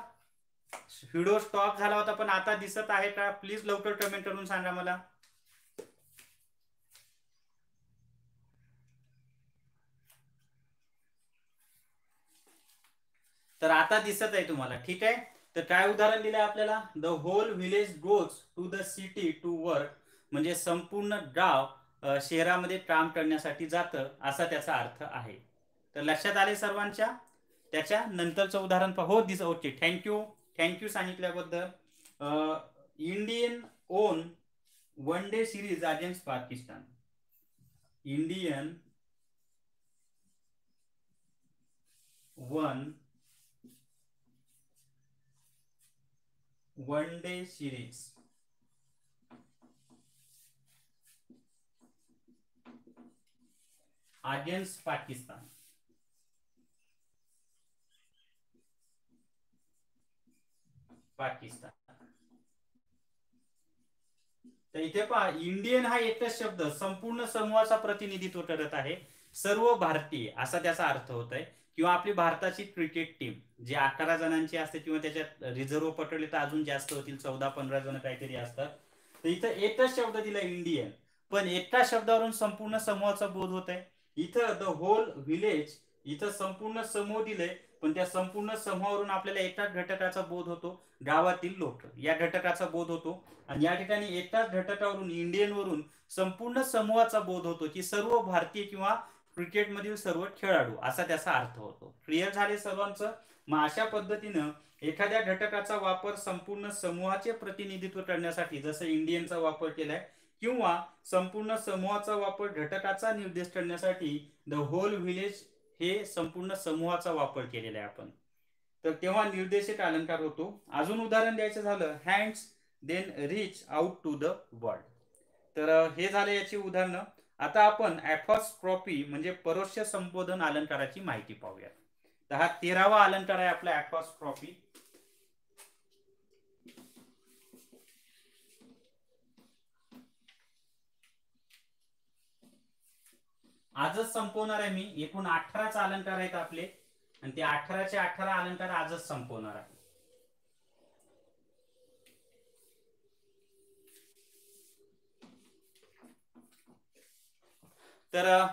व्हिडिओ स्टॉप झाला होता पण आता दिसत आहे का? प्लीज लवकर कमेंट करून सांगा मला. तर आता दिसत आहे तुम्हाला, ठीक आहे. तर काय उदाहरण दिलंय आपल्याला? The whole village goes to the city to work, म्हणजे संपूर्ण गाव शहरामध्ये काम करण्यासाठी जातं, असा त्याचा अर्थ आहे. तर लक्षात आले सर्वांच्या? त्याच्या नंतरचं उदाहरण हो दिस. Okay, thank you. थँक्यू सांगितल्याबद्दल. Indian won one day series against Pakistan. Indian one day series against Pakistan. तर इथे पहा, इंडियन हा एकच शब्द संपूर्ण समूहाचा प्रतिनिधित्व करत आहे. सर्व भारतीय असा त्याचा अर्थ होत आहे. किंवा आपली भारताची क्रिकेट टीम जी 11 जणांची असते किंवा त्याच्यात रिझर्व्ह पकडले तर अजून जास्त होतील, 14-15 जण काहीतरी असतात. तर इथं एकच शब्द दिला इंडियन, पण एका शब्दावरून संपूर्ण समूहाचा बोध होत आहे. इथं द होल विलेज, इथं संपूर्ण समूह दिले, पण त्या संपूर्ण समूहावरून आपल्याला एकाच घटकाचा बोध होतो, गावातील लोक या घटकाचा बोध होतो. आणि या ठिकाणी एकाच घटकावरून इंडियन वरून संपूर्ण समूहाचा बोध होतो की सर्व भारतीय किंवा क्रिकेटमधील सर्व खेळाडू, असा त्याचा अर्थ होतो. क्लिअर झाले सर्वांचं? मग अशा पद्धतीनं एखाद्या घटकाचा वापर संपूर्ण समूहाचे प्रतिनिधित्व करण्यासाठी, जसं इंडियनचा वापर केलाय, किंवा संपूर्ण समूहाचा वापर घटकाचा निर्देश करण्यासाठी द होल विलेज हे संपूर्ण समूहाचा वापर केलेला आहे आपण, तर तेव्हा निर्देशित अलंकार होतो. अजून उदाहरण द्यायचं झालं, hands then reach out to the world. तर हे झाले याची उदाहरणं. आता आपण ऍपॉस्ट्रॉफी म्हणजे परोक्ष संबोधन अलंकाराची माहिती पाहूया. तर हा 13वा अलंकार आहे आपला ऍपॉस्ट्रॉफी. आजच संपवणार आहे मी. एकूण 18च अलंकार आहेत आपले आणि ते 18चे 18 अलंकार आजच संपवणार आहे. तर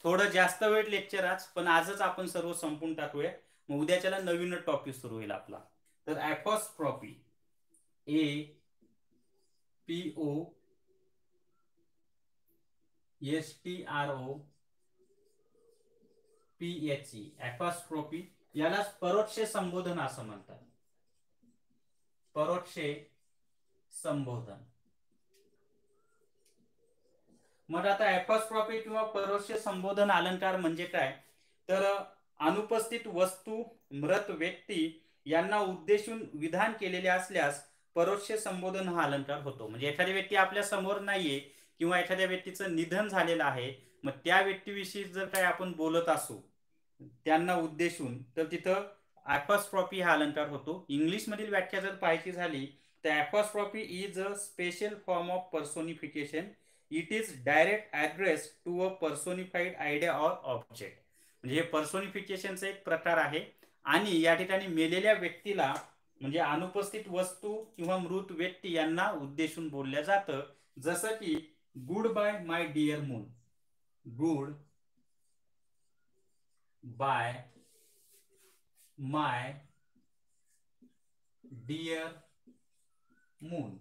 थोडं जास्त वेळ लेक्चर आज, पण आजच आपण सर्व संपून टाकूया. मग उद्याच्याला नवीन टॉपिक सुरू होईल आपला. तर ऍपॉस्ट्रॉफी, APOSTROPHE, ऍपॉस्ट्रॉफी, याला परोक्ष संबोधन असं म्हणतात. परोक्ष संबोधन. मग आता ऍपॉस्ट्रॉफी किंवा परोक्ष संबोधन अलंकार म्हणजे काय? तर अनुपस्थित वस्तू, मृत व्यक्ती यांना उद्देशून विधान केलेले असल्यास परोक्ष संबोधन हा अलंकार होतो. म्हणजे एखादी व्यक्ती आपल्या समोर नाहीये किंवा एखाद्या व्यक्तीचं निधन झालेलं आहे, मग त्या व्यक्तीविषयी जर काय आपण बोलत असू त्यांना उद्देशून, तर तिथं ऍपॉस्ट्रॉफी हा अलंकार होतो. इंग्लिश मधील व्याख्या जर पाहायची झाली तर apostrophe is a special form of personification. It is direct address to a personified idea or object. म्हणजे हे पर्सोनिफिकेशनचा एक प्रकार आहे आणि या ठिकाणी मेलेल्या व्यक्तीला म्हणजे अनुपस्थित वस्तू किंवा मृत व्यक्ती यांना उद्देशून बोलल्या जातं. जसं की good bye my dear moon, good bye my dear moon.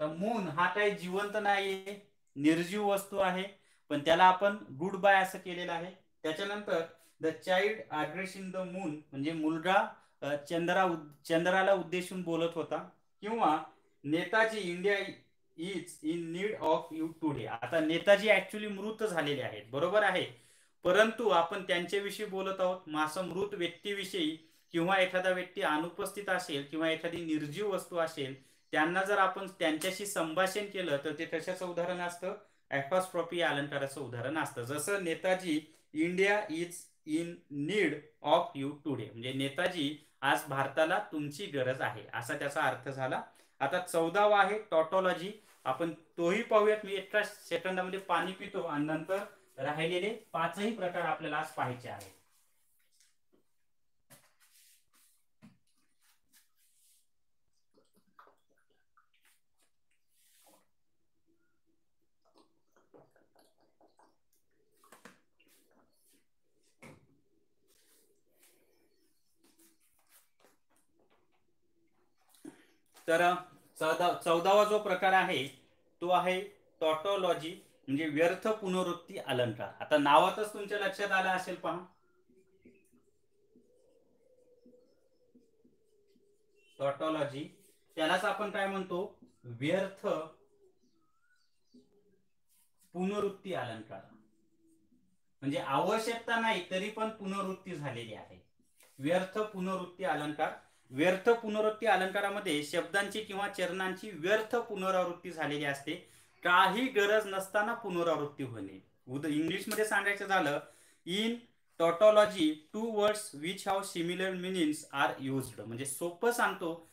तर मून हा काही जिवंत नाहीये, निर्जीव वस्तू आहे, पण त्याला आपण गुड बाय असं केलेलं आहे. त्याच्यानंतर the child addressing the moon, म्हणजे मुलगा चंद्राला उद्देशून बोलत होता. किंवा Netaji, India is in need of you today. आता नेताजी ऍक्च्युली मृत झालेले आहेत, बरोबर आहे, परंतु आपण त्यांच्याविषयी बोलत आहोत. मग असं मृत व्यक्तीविषयी किंवा एखादा व्यक्ती अनुपस्थित असेल किंवा एखादी निर्जीव वस्तू असेल, त्यांना जर आपण त्यांच्याशी संभाषण केलं तर ते कशाचं उदाहरण असतं? ऍपॉस्ट्रॉफी अलंकाराचं उदाहरण असतं. जसं Netaji, India is in need of you today, म्हणजे नेताजी आज भारताला तुमची गरज आहे, असा त्याचा अर्थ झाला. आता 14वा आहे टॉटॉलॉजी. आपण तोही पाहूयात. मी एका सेकंदामध्ये पाणी पितो आणि नंतर राहिलेले 5ही प्रकार आपल्याला आज पाहायचे आहेत. तर 14वा जो प्रकार आहे तो आहे टॉटोलॉजी, म्हणजे व्यर्थ पुनरुक्ती अलंकार. आता नावातच तुमच्या लक्षात आलं असेल पहा, टॉटोलॉजी, त्यालाच आपण काय म्हणतो, व्यर्थ पुनरुक्ती अलंकार. म्हणजे आवश्यकता नाही तरी पण पुनरुक्ती झालेली आहे. व्यर्थ पुनरुक्ती अलंकार. व्यर्थ पुनरुक्ती अलंकारामध्ये शब्दांची किंवा चरणांची व्यर्थ पुनरावृत्ती झालेली असते, काही गरज नसताना पुनरावृत्ती होणे. इंग्लिश मध्ये सांगायचं झालं, in tautology two words which have similar meanings are used. म्हणजे सोपं सांगतो,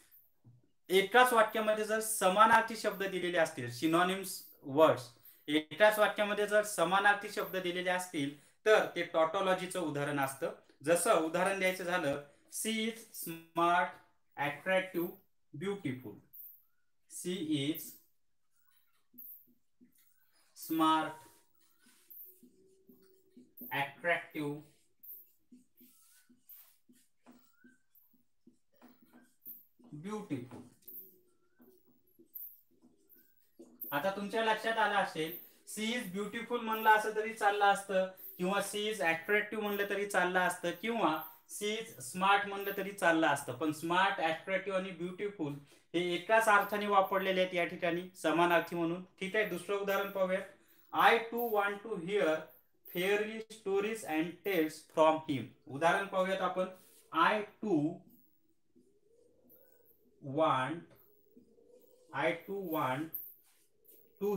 एकाच वाक्यामध्ये जर समानार्थी शब्द दिलेले असतील, सिनॉनिम्स वर्ड्स, एकाच वाक्यामध्ये जर समानार्थी शब्द दिलेले असतील तर ते टॉटोलॉजीचं उदाहरण असतं. जसं उदाहरण द्यायचं झालं, she is smart, attractive, beautiful. She is smart, attractive, beautiful. आता तुमच्या लक्षात आलं असेल, सी इज ब्युटिफुल म्हणलं असं तरी चाललं असतं, किंवा सी इज अट्रॅक्टिव्ह म्हणलं तरी चाललं असतं, किंवा सी इज स्मार्ट म्हणलं तरी चाललं असतं. पण स्मार्ट, अट्रॅक्टिव्ह आणि ब्युटिफुल हे एकाच अर्थाने वापरलेले आहेत या ठिकाणी, समानार्थी म्हणून. ठीक आहे, दुसरं उदाहरण पाहूया. I too want to hear fairy stories and tales from him. उदाहरण पाहूयात आपण. I too want to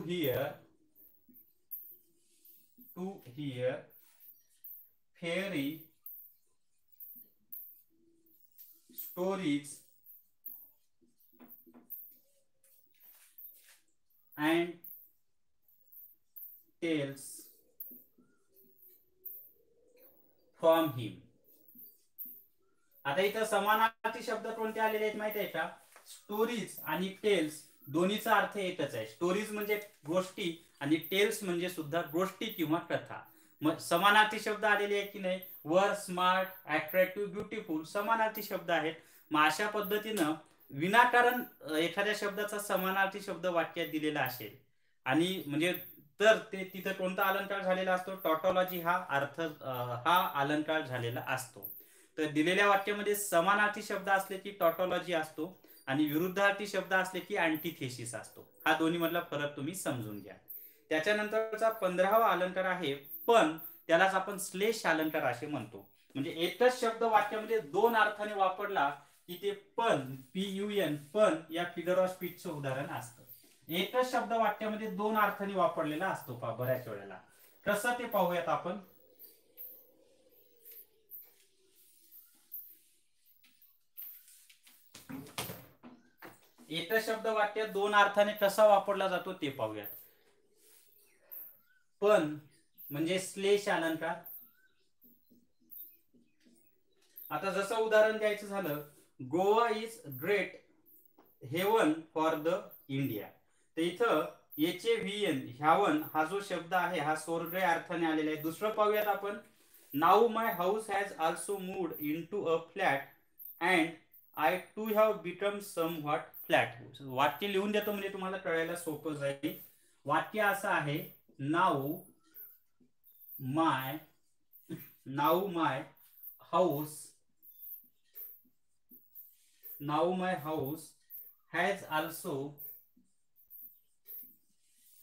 hear fairy stories and tales from him. आता इथं समानार्थी शब्द कोणते आलेले आहेत माहिती आहे का? स्टोरीज आणि टेल्स दोन्हीचा अर्थ एकच आहे. स्टोरीज म्हणजे गोष्टी आणि टेल्स म्हणजे सुद्धा गोष्टी किंवा कथा. मग समानार्थी शब्द आलेले आहेत की नाही? वर स्मार्ट, अट्रॅक्टिव्ह, ब्युटिफुल समानार्थी शब्द आहेत. मग अशा पद्धतीनं विनाकारण एखाद्या शब्दाचा समानार्थी शब्द वाक्यात दिलेला असेल आणि म्हणजे तर ते तिथे कोणता अलंकार झालेला असतो? टॉटोलॉजी हा अलंकार झालेला असतो. तर दिलेल्या वाक्यामध्ये समानार्थी शब्द असले की टॉटोलॉजी असतो आणि विरुद्धार्थी शब्द असले की अँटिथेसिस असतो. हा दोन्ही मधला फरक तुम्ही समजून घ्या. त्याच्यानंतरचा 15वा अलंकार आहे पण, त्यालाच आपण श्लेष अलंकार असे म्हणतो. म्हणजे एकच शब्द वाक्यामध्ये दोन अर्थाने वापरला की ते पण, PUN, पण या फिगर ऑफ स्पीचचं उदाहरण असतं. एकच शब्द वाक्यामध्ये दोन अर्थाने वापरलेला असतो पहा बऱ्याच वेळेला. कसं ते पाहूयात आपण. एकच शब्द वाक्यात दोन अर्थाने कसा वापरला जातो ते पाहूयात. पण म्हणजे श्लेष अलंकार. आता जसं उदाहरण द्यायचं झालं, Goa is great haven for the India. तर इथं HAVN ह्यावन हा जो शब्द आहे हा स्वर्ग या अर्थाने आलेला आहे. दुसरं पाहूयात आपण. Now my house has also moved into a flat and I too have become somewhat flat. वाक्य लिहून देतो म्हणजे तुम्हाला कळायला सोपं जाईल. वाक्य असं आहे, now my house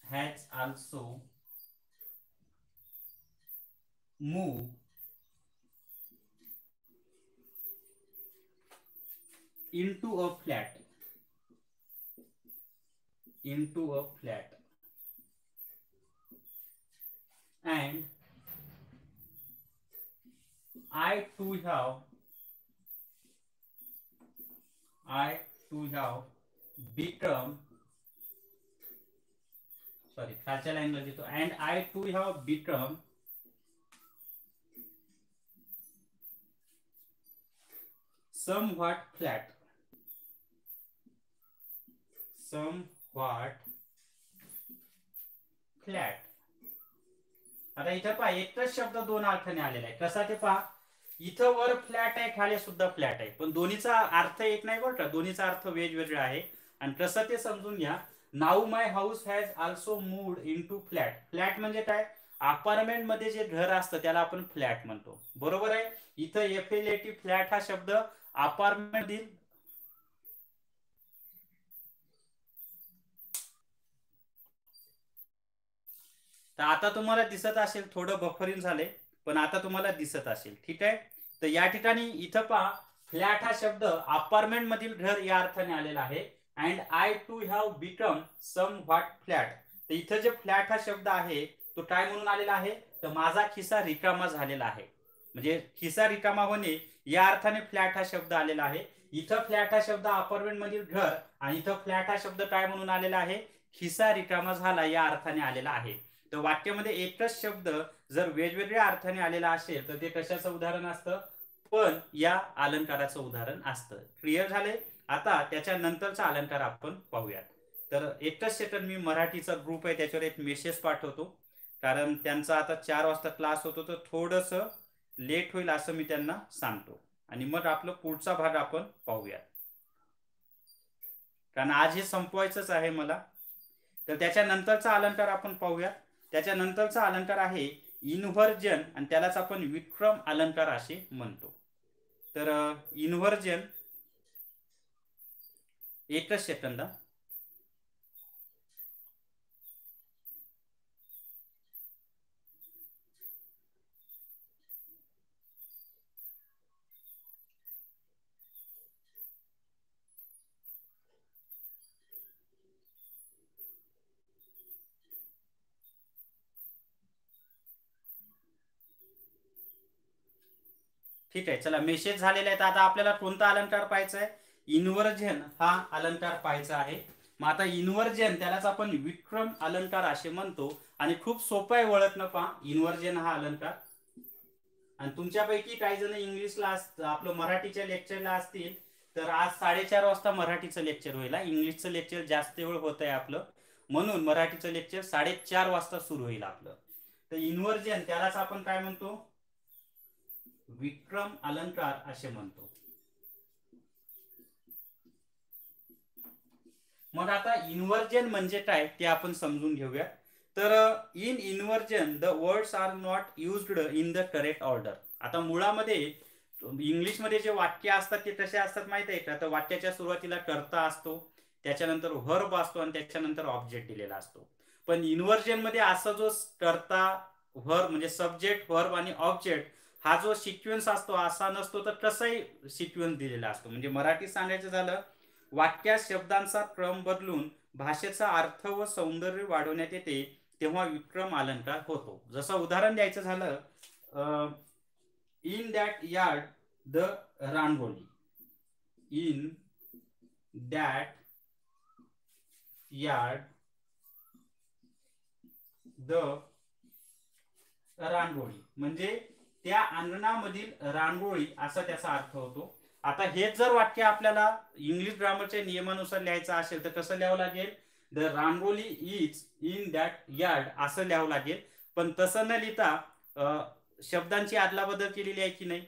has also moved into a flat and I too have become, खालच्या लाईनला देतो, and I too have become somewhat flat. आता इथं पहा एकच शब्द दोन अर्थाने आलेला आहे. कसा ते पहा, इथं वर फ्लॅट आहे, खाली सुद्धा फ्लॅट आहे, पण दोन्हीचा अर्थ एक नाही बरं का, दोन्हीचा अर्थ वेगवेगळा आहे. आणि कसं ते समजून घ्या. Now my house has also moved into flat. Flat म्हणजे काय? अपार्टमेंट मध्ये जे घर असतं त्याला आपण फ्लॅट म्हणतो. बरोबर आहे. इथं FLAT फ्लॅट हा शब्द अपार्टमेंट मधील तर आता तुम्हाला दिसत असेल थोडं बफरिंग झालंय, पण आता तुम्हाला दिसत असेल. ठीक आहे. तर या ठिकाणी इथं पहा, फ्लॅट हा शब्द अपार्टमेंट मधील घर या अर्थाने आलेला आहे. And I too have become somewhat flat. तर इथं जे फ्लॅट हा शब्द आहे तो काय म्हणून आलेला आहे? तर माझा खिसा रिकामा झालेला आहे. म्हणजे खिसा रिकामा होणे या अर्थाने फ्लॅट हा शब्द आलेला आहे. इथं फ्लॅट हा शब्द अपार्टमेंट मधील घर आणि इथं फ्लॅट हा शब्द काय म्हणून आलेला आहे? खिसा रिकामा झाला या अर्थाने आलेला आहे. तर वाक्यामध्ये एकच शब्द जर वेगवेगळ्या अर्थाने आलेला असेल तर ते कशाचं उदाहरण असतं? पण या अलंकाराचं उदाहरण असतं. क्लिअर झाले? आता त्याच्या नंतरचा अलंकार आपण पाहूयात. तर एकच सेकंड, मी मराठीचा ग्रुप आहे त्याच्यावर एक मेसेज पाठवतो, कारण त्यांचा आता 4 वाजता क्लास होतो तर थोडस लेट होईल असं मी त्यांना सांगतो. आणि मग आपलं पुढचा भाग आपण पाहूयात, कारण आज हे संपवायचंच आहे मला. तर त्याच्यानंतरचा अलंकार आपण पाहूया. त्याच्यानंतरचा अलंकार आहे इन्व्हर्जन, आणि त्यालाच आपण विक्रम अलंकार असे म्हणतो. तर इन्व्हर्जन, एकच सेकंद. ठीक आहे, चला मेसेज झालेले आहेत. आता आपल्याला कोणता अलंकार पाहायचा आहे? इन्व्हर्जन हा अलंकार पाहायचा आहे. मग आता इन्व्हर्जन त्यालाच आपण विक्रम अलंकार असे म्हणतो. आणि खूप सोपं आहे ओळखणं. पहा, इन्व्हर्जन हा अलंकार. आणि तुमच्यापैकी काही जण इंग्लिशला आपलं मराठीच्या लेक्चरला असतील तर आज 4:30 वाजता मराठीचं लेक्चर होईल. इंग्लिशचं लेक्चर जास्त वेळ होत आहे आपलं, म्हणून मराठीचं लेक्चर 4:30 वाजता सुरू होईल आपलं. तर इन्व्हर्जन त्यालाच आपण काय म्हणतो? विक्रम अलंकार असे म्हणतो. मग आता इन्व्हर्जन म्हणजे काय ते आपण समजून घेऊया. तर in inversion the words are not used in the correct order. आता मुळामध्ये इंग्लिशमध्ये जे वाक्य असतात ते कसे असतात माहिती आहे का? तर वाक्याच्या सुरुवातीला कर्ता असतो, त्याच्यानंतर व्हर्ब असतो आणि त्याच्यानंतर ऑब्जेक्ट दिलेला असतो. पण इन्व्हर्जन मध्ये असा जो कर्ता, व्हर्ब म्हणजे सब्जेक्ट, व्हर्ब आणि ऑब्जेक्ट हा जो सिक्वेन्स असतो असा नसतो, तर कसाही सिक्वेन्स दिलेला असतो. म्हणजे मराठीत सांगायचं झालं, वाक्यात शब्दांचा क्रम बदलून भाषेचा अर्थ व सौंदर्य वाढवण्यात येते तेव्हा विक्रम अलंकार होतो. जसं उदाहरण द्यायचं झालं, in that yard the rangoli. In that yard the rangoli म्हणजे त्या अंगणामधील रांगोळी असा त्याचा अर्थ होतो. आता हेच जर वाक्य आपल्याला इंग्लिश ग्रामरच्या नियमानुसार लिहायचं असेल तर कसं लिहावं लागेल? The rangoli is in that yard असं लिहावं लागेल. पण तसं न लिहिता शब्दांची अदलाबदल केलेली आहे की नाही?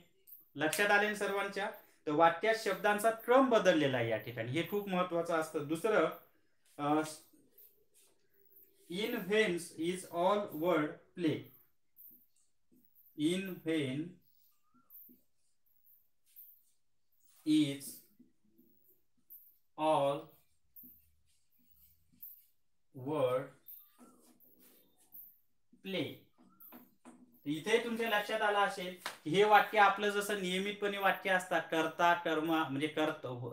लक्षात आले सर्वांच्या? तर वाक्यात शब्दांचा क्रम बदललेला आहे या ठिकाणी, हे खूप महत्वाचं असतं. दुसरं, in व्हेन्स is all word play. In when is all word play. इथे तुमच्या लक्षात आलं असेल की हे वाक्य आपलं जसं नियमितपणे वाक्य असतात, कर्ता, कर्म म्हणजे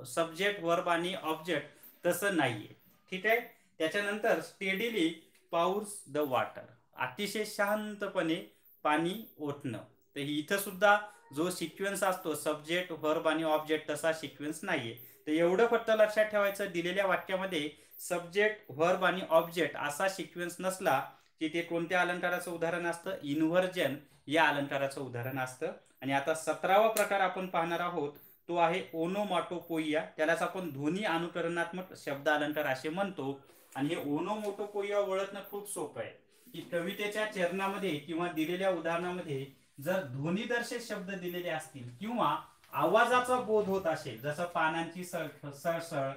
सब्जेक्ट, वर्ब आणि ऑब्जेक्ट, तसं नाहीये. ठीक आहे. त्याच्यानंतर स्टेडीली पाऊर्स द वॉटर, अतिशय शांतपणे पाणी ओतणं. तर इथं सुद्धा जो सिक्वेन्स असतो सब्जेक्ट, व्हर्ब आणि ऑब्जेक्ट, तसा सिक्वेन्स नाहीये. तर एवढं फक्त लक्षात ठेवायचं, दिलेल्या वाक्यामध्ये सब्जेक्ट, व्हर्ब आणि ऑब्जेक्ट असा सिक्वेन्स नसला की ते कोणत्या अलंकाराचं उदाहरण असतं? इन्व्हर्जन या अलंकाराचं उदाहरण असतं. आणि आता 17वा प्रकार आपण पाहणार आहोत, तो आहे ओनोमॅटोपोइया. त्यालाच आपण ध्वनी अनुकरणात्मक शब्द अलंकार असे म्हणतो. आणि हे ओनोमॅटोपोइया ओळखणं खूप सोपं आहे की कवितेच्या चरणामध्ये किंवा दिलेल्या उदाहरणामध्ये जर ध्वनिदर्शक शब्द दिलेले असतील किंवा आवाजाचा बोध होत असेल, जसं पानांची सळसळ,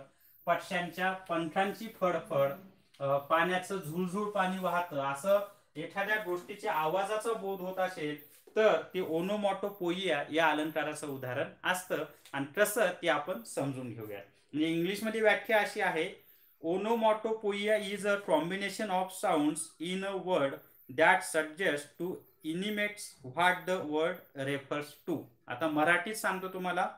पक्ष्यांच्या पंखांची फडफड, पाण्याचं झुळझुळ पाणी वाहतं, असं एखाद्या गोष्टीच्या आवाजाचा बोध होत असेल तर ते ओनोमॅटोपोइया या अलंकाराचं उदाहरण असतं. आणि कसं ते आपण समजून घेऊया. म्हणजे इंग्लिश मध्ये व्याख्या अशी आहे, onomatopoeia is a combination of sounds in a word that suggest to imitates what the word refers to. आता मराठीत सांगतो तुम्हाला,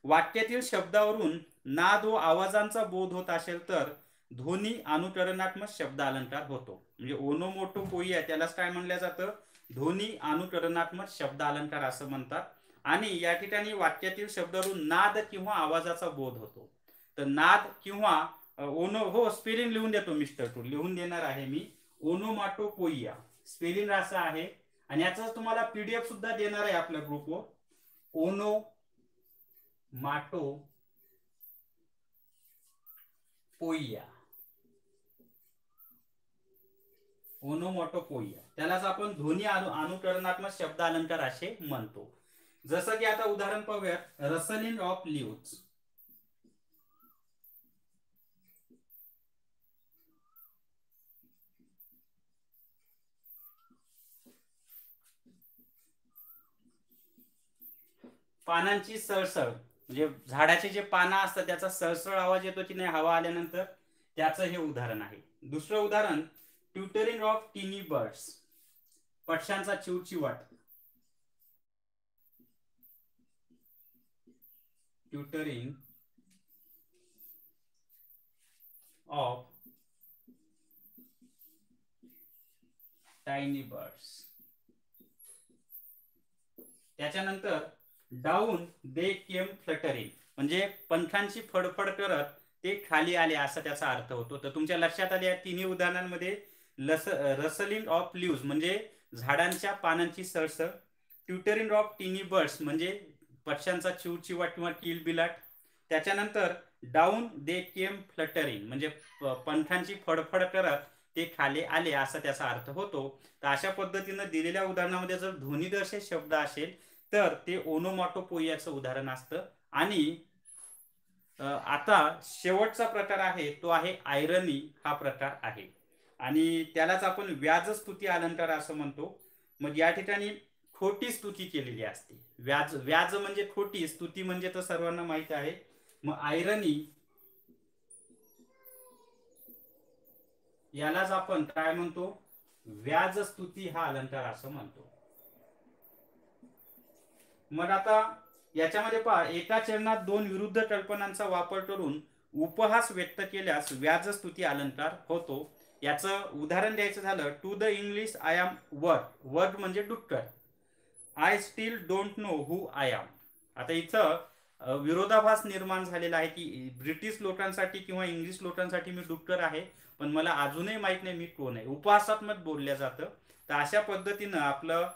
वाक्यातील शब्दावरून नाद व आवाजांचा बोध होत असेल तर ध्वनी अनुकरणात्मक शब्द अलंकार होतो. म्हणजे ओनोमॅटोपोइया त्यालाच काय म्हणलं जातं, ध्वनी अनुकरणात्मक शब्द अलंकार असं म्हणतात. आणि या ठिकाणी वाक्यातील शब्दावरून नाद किंवा आवाजाचा बोध होतो. तर नाद किंवा हो स्पेलिंग लिहून देतो मिस्टर टू, लिहून देणार आहे मी. ओनोमॅटोपोइया स्पेलिंग असं आहे, आणि याचा तुम्हाला पीडीएफ सुद्धा देणार आहे आपल्या ग्रुपवर. ओनोमॅटोपोइया त्यालाच आपण ध्वनी अनुकरणात्मक शब्द अलंकार असे म्हणतो. जसं की आता उदाहरण पाहूया, रसलिंग ऑफ लीव्स. पानांची सळसळ, म्हणजे झाडाचे जे पानं असतात त्याचा सळसळ आवाज येतो की नाही हवा आल्यानंतर, त्याचं हे उदाहरण आहे. दुसरं उदाहरण, ट्युटरिंग ऑफ टिनी बर्ड्स, पक्ष्यांचा चिवचिवाट. ट्युटरिंग ऑफ टायनी बर्ड्स. त्याच्यानंतर डाऊन दे केम फ्लटरिंग, म्हणजे पंखांची फडफड करत ते खाली आले असा त्याचा अर्थ होतो. तर तुमच्या लक्षात आले या तिन्ही उदाहरणांमध्ये रसलिंग ऑफ लीव्स म्हणजे झाडांच्या पानांची सळसळ, ट्युटरिंग ऑफ टिनी बर्ड्स म्हणजे पक्ष्यांचा चिवचिवाट किंवा किलबिलाट, त्याच्यानंतर डाऊन दे केम फ्लटरिंग म्हणजे पंखांची फडफड करत ते खाली आले असा त्याचा अर्थ होतो. तर अशा पद्धतीनं दिलेल्या उदाहरणामध्ये जर ध्वनिदर्शक शब्द असेल तर ते ओनोमॅटोपोइयाचं उदाहरण असतं. आणि आता शेवटचा प्रकार आहे तो आहे आयरनी हा प्रकार आहे, आणि त्यालाच आपण व्याजस्तुती अलंकार असं म्हणतो. मग या ठिकाणी खोटी स्तुती केलेली असते. व्याज व्याज म्हणजे खोटी, स्तुती म्हणजे तर सर्वांना माहित आहे. मग आयरनी यालाच आपण काय म्हणतो, व्याजस्तुती हा अलंकार असं म्हणतो. मग आता याच्यामध्ये पहा, एका चरणात दोन विरुद्ध कल्पनांचा वापर करून उपहास व्यक्त केल्यास व्याजस्तुती अलंकार होतो. याचं उदाहरण द्यायचं झालं, to the English I am word, word म्हणजे डुक्कर, I still don't know who I am. आता इथं विरोधाभास निर्माण झालेला आहे की ब्रिटिश लोकांसाठी किंवा इंग्लिश लोकांसाठी मी डुक्कर आहे, पण मला अजूनही माहित नाही मी कोण आहे. उपहासात्मक बोलल्या जातं. तर अशा पद्धतीनं आपलं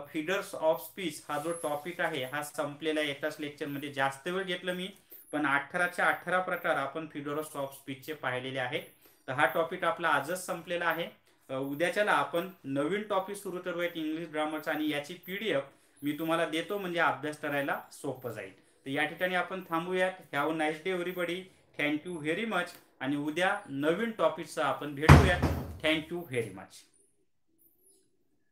फिगर्स ऑफ स्पीच हा जो टॉपिक आहे हा संपलेला आहे एकाच लेक्चरमध्ये. जास्त वेळ घेतलं मी, पण 18च्या 18 प्रकार आपण फिगर्स ऑफ स्पीचचे पाहिलेले आहेत. तर हा टॉपिक आपला आजच संपलेला आहे. उद्याच्याला आपण नवीन टॉपिक सुरू करूयात इंग्लिश ग्रामरचा, आणि याची पीडीएफ मी तुम्हाला देतो म्हणजे अभ्यास करायला सोपं जाईल. तर या ठिकाणी आपण थांबूयात. Have a nice day everybody. Thank you very much. आणि उद्या नवीन टॉपिकचा आपण भेटूयात. Thank you very much.